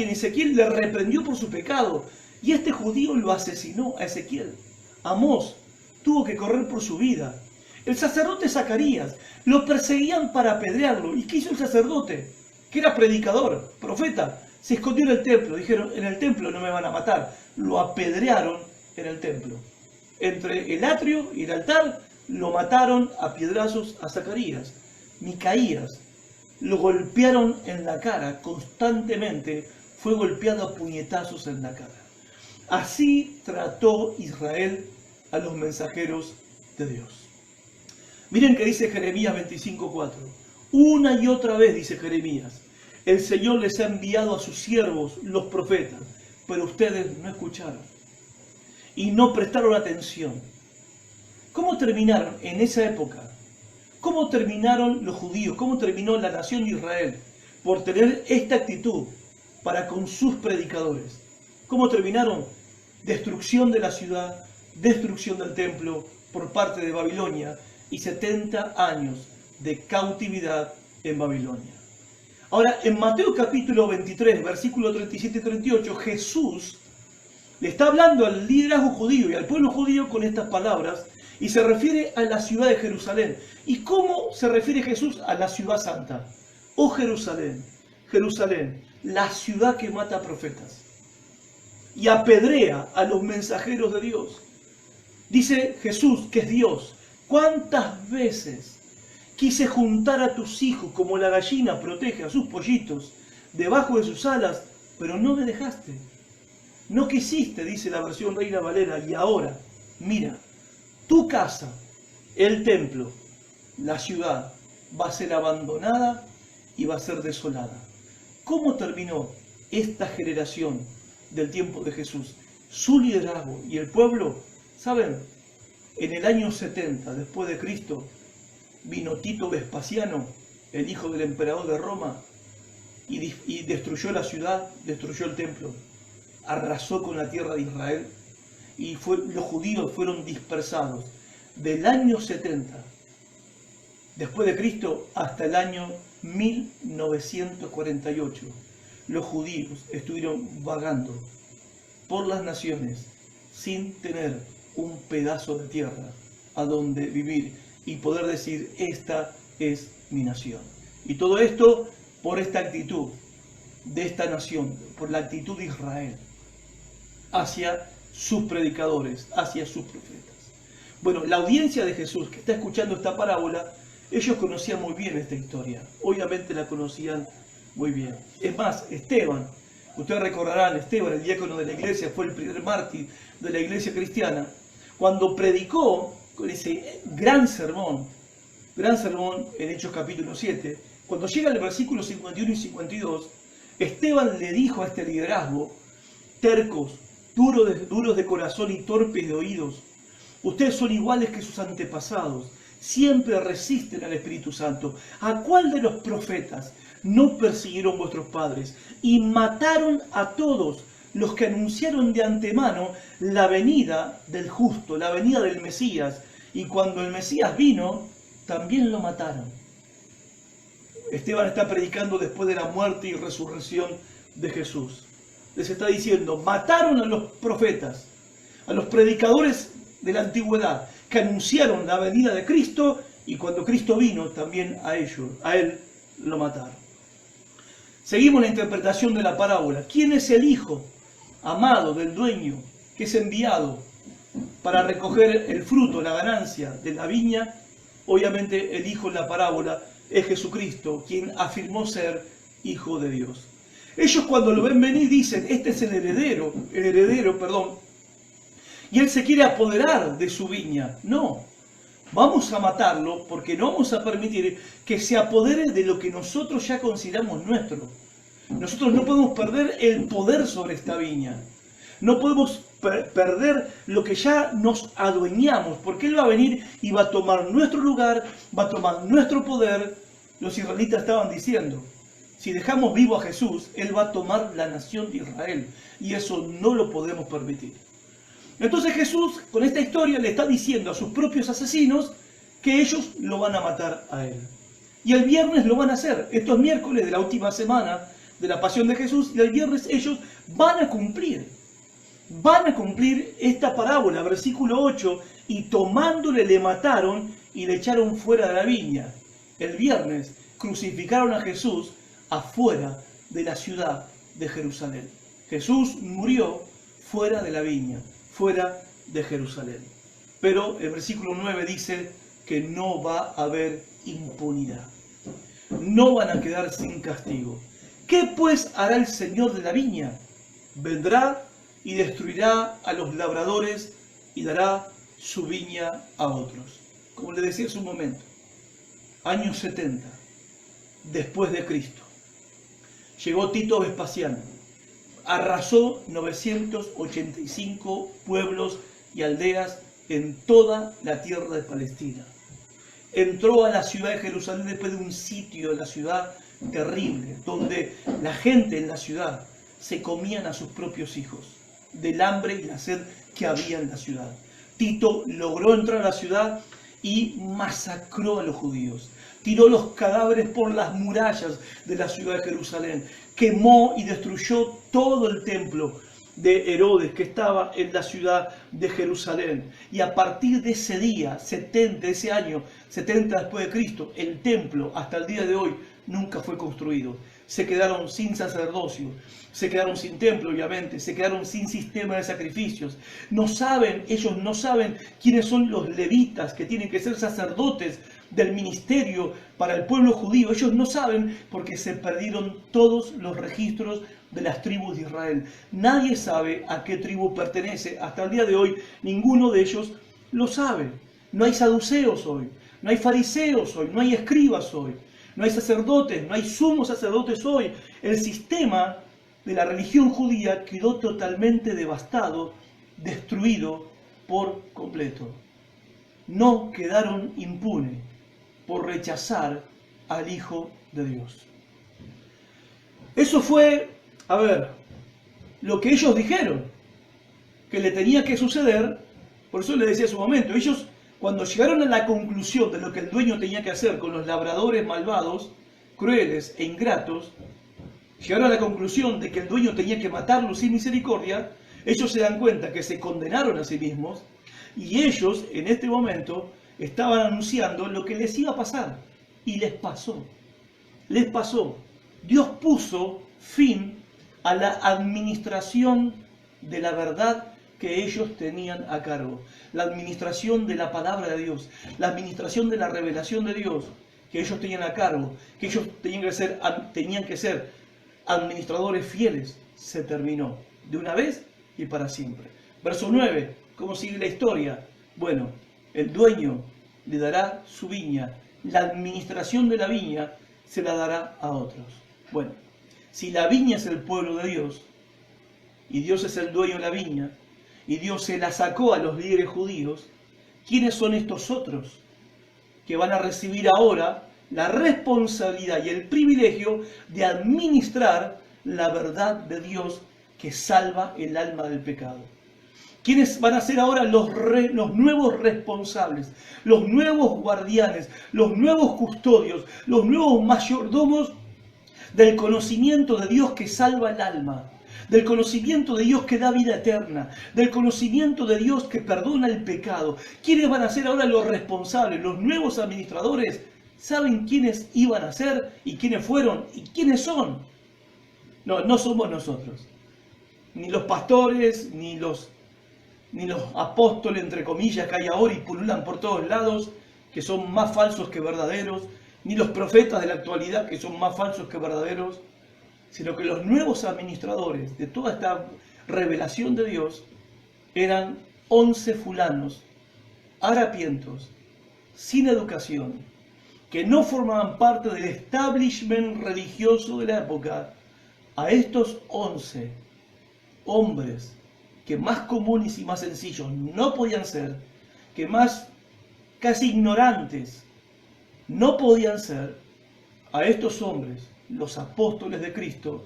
Ezequiel le reprendió por su pecado. Y este judío lo asesinó a Ezequiel. Amós tuvo que correr por su vida. El sacerdote Zacarías lo perseguían para apedrearlo. ¿Y qué hizo el sacerdote? Que era predicador, profeta. Se escondió en el templo. Dijeron, en el templo no me van a matar. Lo apedrearon en el templo. Entre el atrio y el altar lo mataron a piedrazos a Zacarías. Micaías lo golpearon en la cara constantemente. Fue golpeado a puñetazos en la cara. Así trató Israel a los mensajeros de Dios. Miren que dice Jeremías 25:4. Una y otra vez, dice Jeremías, el Señor les ha enviado a sus siervos, los profetas, pero ustedes no escucharon y no prestaron atención. ¿Cómo terminaron en esa época? ¿Cómo terminaron los judíos? ¿Cómo terminó la nación de Israel? Por tener esta actitud para con sus predicadores. ¿Cómo terminaron? Destrucción de la ciudad, destrucción del templo por parte de Babilonia y 70 años de cautividad en Babilonia. Ahora, en Mateo capítulo 23, versículo 37 y 38, Jesús le está hablando al liderazgo judío y al pueblo judío con estas palabras y se refiere a la ciudad de Jerusalén. ¿Y cómo se refiere Jesús a la ciudad santa? Oh Jerusalén, Jerusalén, la ciudad que mata profetas y apedrea a los mensajeros de Dios. Dice Jesús, que es Dios, ¿cuántas veces quise juntar a tus hijos como la gallina protege a sus pollitos debajo de sus alas, pero no me dejaste? No quisiste, dice la versión Reina Valera, y ahora, mira, tu casa, el templo, la ciudad, va a ser abandonada iba a ser desolada. ¿Cómo terminó esta generación del tiempo de Jesús? Su liderazgo y el pueblo, ¿saben? En el año 70 después de Cristo vino Tito Vespasiano, el hijo del emperador de Roma, y destruyó la ciudad, destruyó el templo, arrasó con la tierra de Israel, y los judíos fueron dispersados del año 70 después de Cristo hasta el año 1948. Los judíos estuvieron vagando por las naciones sin tener un pedazo de tierra a donde vivir y poder decir, esta es mi nación. Y todo esto por esta actitud de esta nación, por la actitud de Israel hacia sus predicadores, hacia sus profetas. Bueno, la audiencia de Jesús que está escuchando esta parábola, ellos conocían muy bien esta historia, obviamente la conocían muy bien. Es más, Esteban, ustedes recordarán, Esteban, el diácono de la iglesia, fue el primer mártir de la iglesia cristiana, cuando predicó con ese gran sermón en Hechos capítulo 7, cuando llega al versículo 51 y 52, Esteban le dijo a este liderazgo, tercos, duros de corazón y torpes de oídos, ustedes son iguales que sus antepasados, siempre resisten al Espíritu Santo. ¿A cuál de los profetas no persiguieron vuestros padres y mataron a todos los que anunciaron de antemano la venida del justo, la venida del Mesías? Y cuando el Mesías vino, también lo mataron. Esteban está predicando después de la muerte y resurrección de Jesús. Les está diciendo, mataron a los profetas, a los predicadores de la antigüedad, que anunciaron la venida de Cristo, y cuando Cristo vino, también a él lo mataron. Seguimos la interpretación de la parábola. ¿Quién es el hijo amado del dueño que es enviado para recoger el fruto, la ganancia de la viña? Obviamente el hijo en la parábola es Jesucristo, quien afirmó ser hijo de Dios. Ellos cuando lo ven venir dicen, este es el heredero, y él se quiere apoderar de su viña. No, vamos a matarlo porque no vamos a permitir que se apodere de lo que nosotros ya consideramos nuestro. Nosotros no podemos perder el poder sobre esta viña. No podemos perder lo que ya nos adueñamos, porque él va a venir y va a tomar nuestro lugar, va a tomar nuestro poder. Los israelitas estaban diciendo, si dejamos vivo a Jesús, él va a tomar la nación de Israel, y eso no lo podemos permitir. Entonces Jesús, con esta historia, le está diciendo a sus propios asesinos que ellos lo van a matar a él. Y el viernes lo van a hacer. Esto es miércoles de la última semana de la pasión de Jesús, y el viernes ellos van a cumplir esta parábola, versículo 8, y tomándole le mataron y le echaron fuera de la viña. El viernes crucificaron a Jesús afuera de la ciudad de Jerusalén. Jesús murió fuera de la viña, fuera de Jerusalén. Pero el versículo 9 dice que no va a haber impunidad. No van a quedar sin castigo. ¿Qué pues hará el Señor de la viña? Vendrá y destruirá a los labradores y dará su viña a otros. Como le decía hace un momento, año 70 después de Cristo, llegó Tito Vespasiano, arrasó 985 pueblos y aldeas en toda la tierra de Palestina. Entró a la ciudad de Jerusalén después de un sitio de la ciudad terrible, donde la gente en la ciudad se comían a sus propios hijos, del hambre y la sed que había en la ciudad. Tito logró entrar a la ciudad y masacró a los judíos. Tiró los cadáveres por las murallas de la ciudad de Jerusalén. Quemó y destruyó todo el templo de Herodes que estaba en la ciudad de Jerusalén. Y a partir de ese día, ese año 70 después de Cristo, el templo hasta el día de hoy nunca fue construido. Se quedaron sin sacerdocio, se quedaron sin templo, obviamente, se quedaron sin sistema de sacrificios. Ellos no saben quiénes son los levitas que tienen que ser sacerdotes del ministerio para el pueblo judío. Ellos no saben porque se perdieron todos los registros de las tribus de Israel. Nadie sabe a qué tribu pertenece. Hasta el día de hoy ninguno de ellos lo sabe. No hay saduceos hoy, no hay fariseos hoy, no hay escribas hoy. no hay sacerdotes, no hay sumos sacerdotes hoy. El sistema de la religión judía quedó totalmente devastado, destruido por completo. No quedaron impunes por rechazar al Hijo de Dios. Eso fue, lo que ellos dijeron que le tenía que suceder. Por eso le decía en su momento, ellos cuando llegaron a la conclusión de lo que el dueño tenía que hacer con los labradores malvados, crueles e ingratos, llegaron a la conclusión de que el dueño tenía que matarlos sin misericordia. Ellos se dan cuenta que se condenaron a sí mismos y ellos en este momento estaban anunciando lo que les iba a pasar. Y les pasó. Les pasó. Dios puso fin a la administración de la verdad que ellos tenían a cargo. La administración de la palabra de Dios. La administración de la revelación de Dios que ellos tenían a cargo. Que ellos tenían que ser administradores fieles. Se terminó. De una vez y para siempre. Verso 9. ¿Cómo sigue la historia? Bueno, el dueño le dará su viña. La administración de la viña se la dará a otros. Bueno, si la viña es el pueblo de Dios, y Dios es el dueño de la viña, y Dios se la sacó a los líderes judíos, ¿quiénes son estos otros que van a recibir ahora la responsabilidad y el privilegio de administrar la verdad de Dios que salva el alma del pecado? ¿Quiénes van a ser ahora los nuevos responsables, los nuevos guardianes, los nuevos custodios, los nuevos mayordomos del conocimiento de Dios que salva el alma, del conocimiento de Dios que da vida eterna, del conocimiento de Dios que perdona el pecado? ¿Quiénes van a ser ahora los responsables, los nuevos administradores? ¿Saben quiénes iban a ser y quiénes fueron y quiénes son? No somos nosotros, ni los pastores, ni los apóstoles, entre comillas, que hay ahora y pululan por todos lados, que son más falsos que verdaderos, ni los profetas de la actualidad, que son más falsos que verdaderos, sino que los nuevos administradores de toda esta revelación de Dios eran 11 fulanos, harapientos, sin educación, que no formaban parte del establishment religioso de la época. A estos 11 hombres, que más comunes y más sencillos no podían ser, que más casi ignorantes no podían ser, a estos hombres, los apóstoles de Cristo,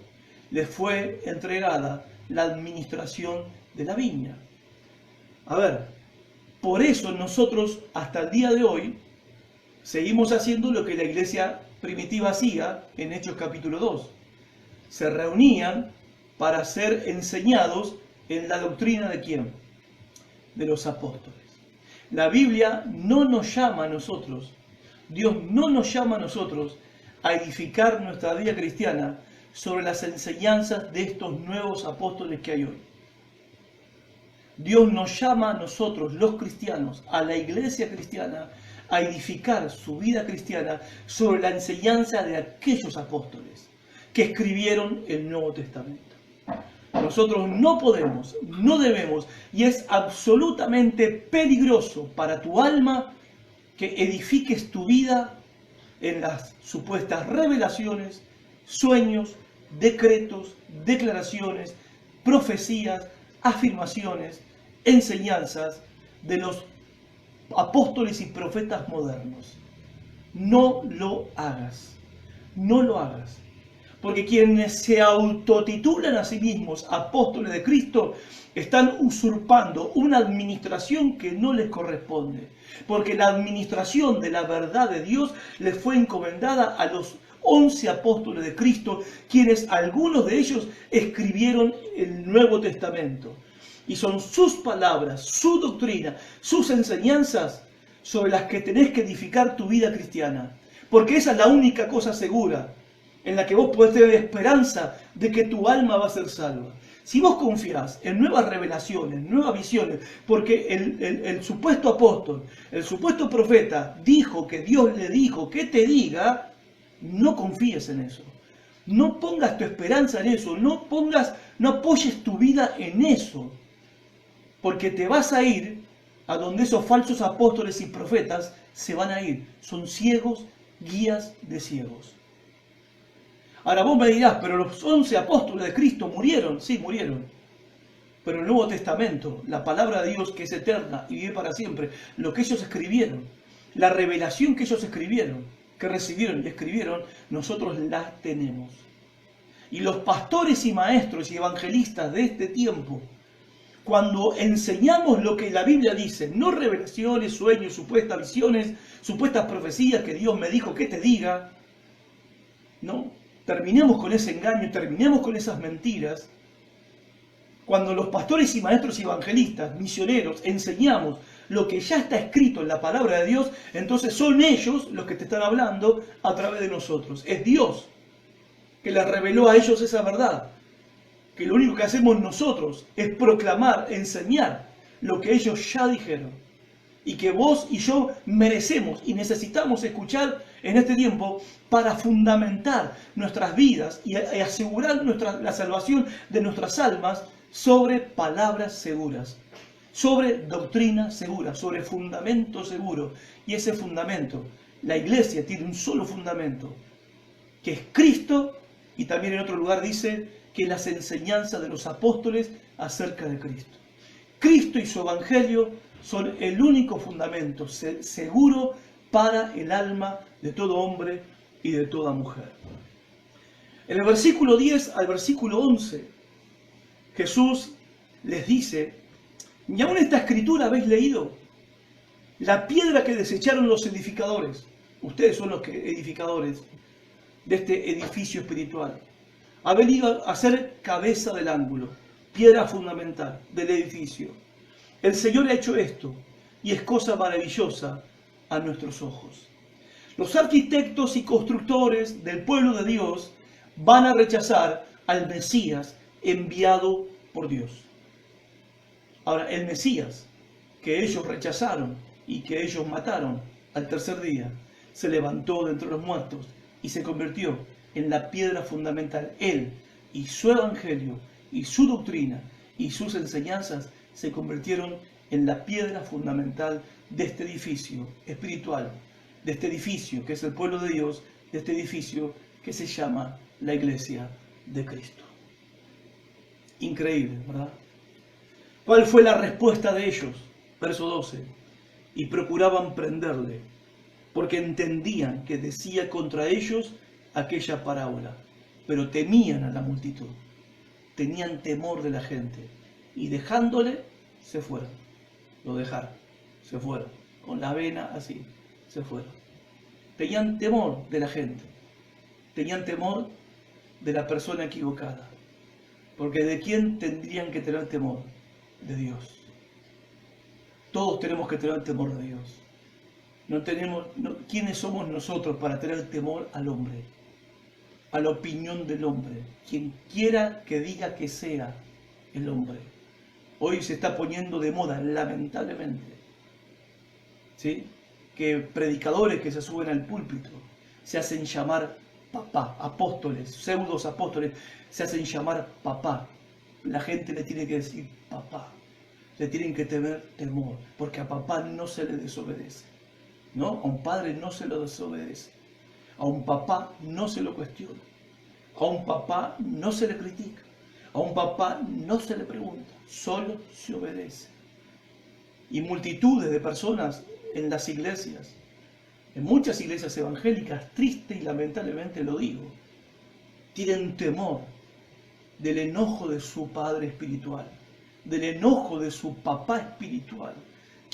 les fue entregada la administración de la viña. Por eso nosotros hasta el día de hoy seguimos haciendo lo que la iglesia primitiva hacía en Hechos capítulo 2. Se reunían para ser enseñados en la doctrina ¿de quién? De los apóstoles. La Biblia no nos llama a nosotros, Dios no nos llama a nosotros a edificar nuestra vida cristiana sobre las enseñanzas de estos nuevos apóstoles que hay hoy. Dios nos llama a nosotros, los cristianos, a la iglesia cristiana, a edificar su vida cristiana sobre la enseñanza de aquellos apóstoles que escribieron el Nuevo Testamento. Nosotros no podemos, no debemos, y es absolutamente peligroso para tu alma que edifiques tu vida en las supuestas revelaciones, sueños, decretos, declaraciones, profecías, afirmaciones, enseñanzas de los apóstoles y profetas modernos. No lo hagas, no lo hagas. Porque quienes se autotitulan a sí mismos apóstoles de Cristo están usurpando una administración que no les corresponde. Porque la administración de la verdad de Dios les fue encomendada a los 11 apóstoles de Cristo, quienes algunos de ellos escribieron el Nuevo Testamento. Y son sus palabras, su doctrina, sus enseñanzas sobre las que tenés que edificar tu vida cristiana. Porque esa es la única cosa segura en la que vos podés tener esperanza de que tu alma va a ser salva. Si vos confiás en nuevas revelaciones, nuevas visiones, porque el supuesto apóstol, el supuesto profeta dijo que Dios le dijo que te diga, no confíes en eso. No pongas tu esperanza en eso, no apoyes tu vida en eso, porque te vas a ir a donde esos falsos apóstoles y profetas se van a ir. Son ciegos guías de ciegos. Ahora vos me dirás, pero los 11 apóstoles de Cristo murieron. Sí, murieron. Pero el Nuevo Testamento, la palabra de Dios que es eterna y vive para siempre, lo que ellos escribieron, la revelación que ellos escribieron, que recibieron y escribieron, nosotros la tenemos. Y los pastores y maestros y evangelistas de este tiempo, cuando enseñamos lo que la Biblia dice, no revelaciones, sueños, supuestas visiones, supuestas profecías que Dios me dijo que te diga, no, terminemos con ese engaño, terminemos con esas mentiras. Cuando los pastores y maestros y evangelistas, misioneros, enseñamos lo que ya está escrito en la palabra de Dios, entonces son ellos los que te están hablando a través de nosotros. Es Dios que les reveló a ellos esa verdad. Que lo único que hacemos nosotros es proclamar, enseñar lo que ellos ya dijeron. Y que vos y yo merecemos y necesitamos escuchar en este tiempo para fundamentar nuestras vidas y asegurar la salvación de nuestras almas sobre palabras seguras, sobre doctrina segura, sobre fundamento seguro. Y ese fundamento, la iglesia tiene un solo fundamento, que es Cristo, y también en otro lugar dice que las enseñanzas de los apóstoles acerca de Cristo. Cristo y su evangelio son el único fundamento seguro para el alma de todo hombre y de toda mujer. En el versículo 10 al versículo 11, Jesús les dice, y aún esta escritura habéis leído, la piedra que desecharon los edificadores, ustedes son los edificadores de este edificio espiritual, ha venido a ser cabeza del ángulo, piedra fundamental del edificio. El Señor ha hecho esto, y es cosa maravillosa a nuestros ojos. Los arquitectos y constructores del pueblo de Dios van a rechazar al Mesías enviado por Dios. Ahora, el Mesías que ellos rechazaron y que ellos mataron al tercer día, se levantó de entre los muertos y se convirtió en la piedra fundamental. Él y su evangelio y su doctrina y sus enseñanzas se convirtieron en la piedra fundamental de este edificio espiritual, de este edificio que es el pueblo de Dios, de este edificio que se llama la iglesia de Cristo. Increíble, ¿verdad? ¿Cuál fue la respuesta de ellos? Verso 12. Y procuraban prenderle, porque entendían que decía contra ellos aquella parábola, pero temían a la multitud, tenían temor de la gente, y dejándole, se fueron. Lo dejaron, se fueron, con la vena así, se fueron. Tenían temor de la gente, tenían temor de la persona equivocada, porque ¿de quién tendrían que tener temor? De Dios. Todos tenemos que tener temor de Dios. ¿Quiénes somos nosotros para tener temor al hombre? A la opinión del hombre. Quien quiera que diga que sea el hombre. Hoy se está poniendo de moda, lamentablemente, ¿sí? Que predicadores que se suben al púlpito se hacen llamar papá, apóstoles, pseudos apóstoles, se hacen llamar papá. La gente le tiene que decir papá, le tienen que tener temor, porque a papá no se le desobedece, ¿no? A un padre no se lo desobedece, a un papá no se lo cuestiona, a un papá no se le critica, a un papá no se le pregunta, solo se obedece. Y multitudes de personas en las iglesias, en muchas iglesias evangélicas, triste y lamentablemente lo digo, tienen temor del enojo de su padre espiritual, del enojo de su papá espiritual.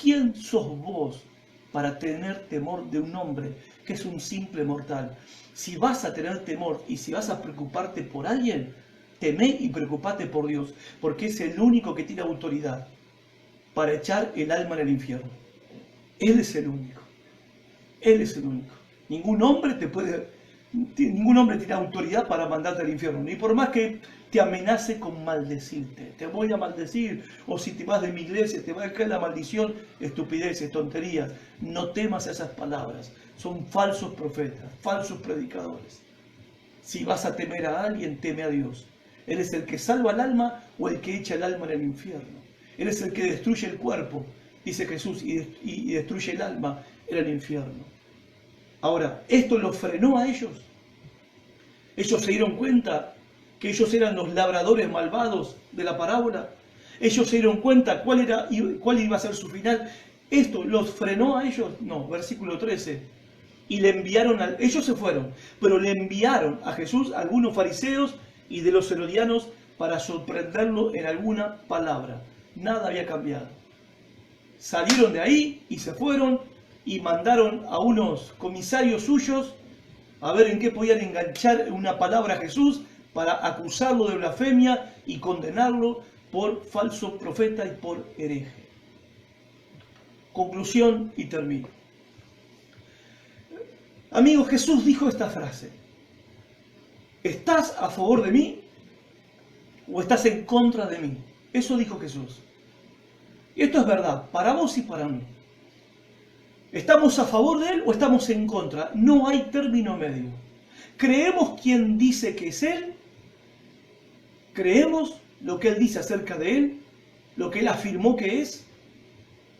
¿Quién sos vos para tener temor de un hombre que es un simple mortal? Si vas a tener temor y si vas a preocuparte por alguien, temé y preocupate por Dios, porque es el único que tiene autoridad para echar el alma en el infierno. Él es el único. Él es el único. Ningún hombre tiene autoridad para mandarte al infierno, ni por más que te amenace con maldecirte. Te voy a maldecir, o si te vas de mi iglesia, te va a caer la maldición. Estupideces, tonterías. No temas esas palabras. Son falsos profetas, falsos predicadores. Si vas a temer a alguien, teme a Dios. Él es el que salva el alma o el que echa el alma en el infierno. Él es el que destruye el cuerpo, dice Jesús, y destruye el alma en el infierno. Ahora, ¿esto los frenó a ellos? ¿Ellos se dieron cuenta que ellos eran los labradores malvados de la parábola? ¿Ellos se dieron cuenta cuál iba a ser su final? ¿Esto los frenó a ellos? No, versículo 13. Y le enviaron, ellos se fueron, pero le enviaron a Jesús a algunos fariseos y de los herodianos para sorprenderlo en alguna palabra. Nada había cambiado. Salieron de ahí y se fueron y mandaron a unos comisarios suyos a ver en qué podían enganchar una palabra a Jesús para acusarlo de blasfemia y condenarlo por falso profeta y por hereje. Conclusión y termino. Amigos, Jesús dijo esta frase: ¿estás a favor de mí o estás en contra de mí? Eso dijo Jesús. Y esto es verdad, para vos y para mí. ¿Estamos a favor de Él o estamos en contra? No hay término medio. ¿Creemos quién dice que es Él? ¿Creemos lo que Él dice acerca de Él? ¿Lo que Él afirmó que es?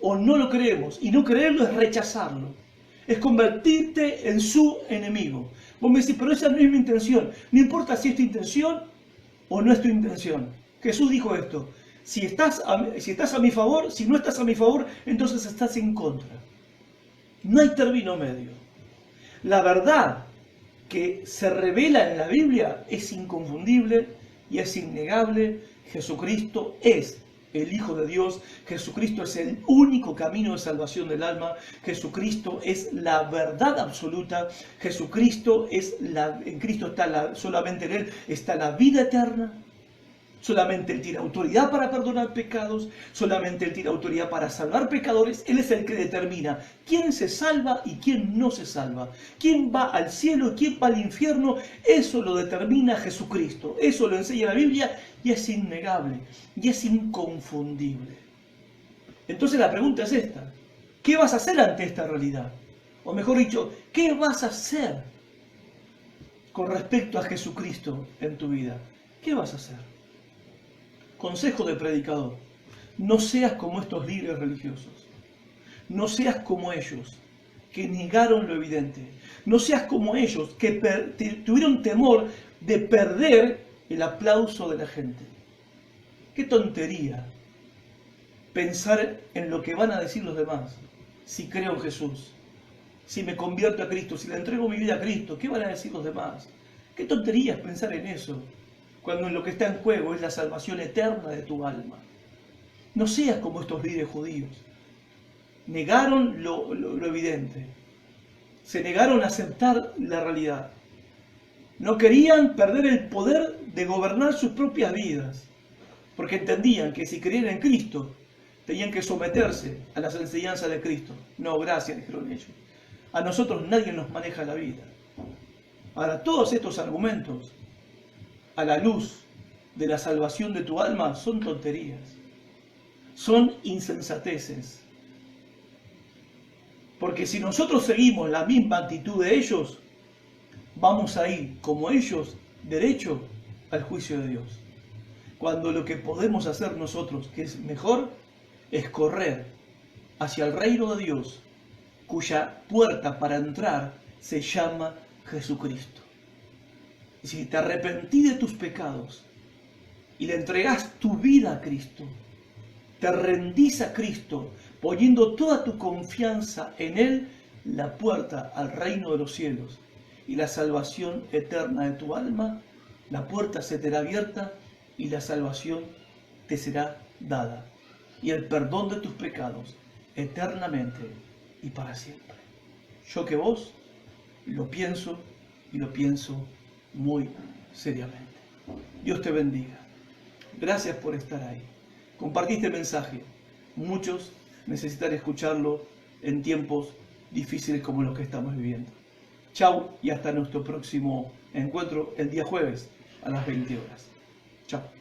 ¿O no lo creemos? Y no creerlo es rechazarlo. Es convertirte en su enemigo. Vos me decís, pero esa no es mi intención. No importa si es tu intención o no es tu intención. Jesús dijo esto: si estás a mi favor, si no estás a mi favor, entonces estás en contra. No hay término medio. La verdad que se revela en la Biblia es inconfundible y es innegable. Jesucristo es el Hijo de Dios. Jesucristo es el único camino de salvación del alma. Jesucristo es la verdad absoluta. Jesucristo en Cristo está solamente en Él está la vida eterna. Solamente Él tiene autoridad para perdonar pecados, solamente Él tiene autoridad para salvar pecadores. Él es el que determina quién se salva y quién no se salva, quién va al cielo y quién va al infierno. Eso lo determina Jesucristo, eso lo enseña la Biblia y es innegable y es inconfundible. Entonces la pregunta es esta: ¿qué vas a hacer ante esta realidad? O mejor dicho, ¿qué vas a hacer con respecto a Jesucristo en tu vida? ¿Qué vas a hacer? Consejo de predicador: no seas como estos líderes religiosos. No seas como ellos, que negaron lo evidente. No seas como ellos, que tuvieron temor de perder el aplauso de la gente. Qué tontería pensar en lo que van a decir los demás. Si creo en Jesús, si me convierto a Cristo, si le entrego mi vida a Cristo, ¿qué van a decir los demás? Qué tontería es pensar en eso, cuando lo que está en juego es la salvación eterna de tu alma. No seas como estos líderes judíos. Negaron lo evidente. Se negaron a aceptar la realidad. No querían perder el poder de gobernar sus propias vidas, porque entendían que si creían en Cristo, tenían que someterse a las enseñanzas de Cristo. No, gracias, dijeron ellos. A nosotros nadie nos maneja la vida. Ahora, todos estos argumentos a la luz de la salvación de tu alma son tonterías, son insensateces. Porque si nosotros seguimos la misma actitud de ellos, vamos a ir, como ellos, derecho al juicio de Dios. Cuando lo que podemos hacer nosotros, que es mejor, es correr hacia el reino de Dios, cuya puerta para entrar se llama Jesucristo. Y si te arrepentí de tus pecados y le entregás tu vida a Cristo, te rendís a Cristo, poniendo toda tu confianza en Él, la puerta al reino de los cielos y la salvación eterna de tu alma, la puerta se te será abierta y la salvación te será dada. Y el perdón de tus pecados eternamente y para siempre. Yo que vos lo pienso y lo pienso muy seriamente. Dios te bendiga. Gracias por estar ahí. Compartí este mensaje. Muchos necesitan escucharlo en tiempos difíciles como los que estamos viviendo. Chau y hasta nuestro próximo encuentro el día jueves a las 20 horas. Chao.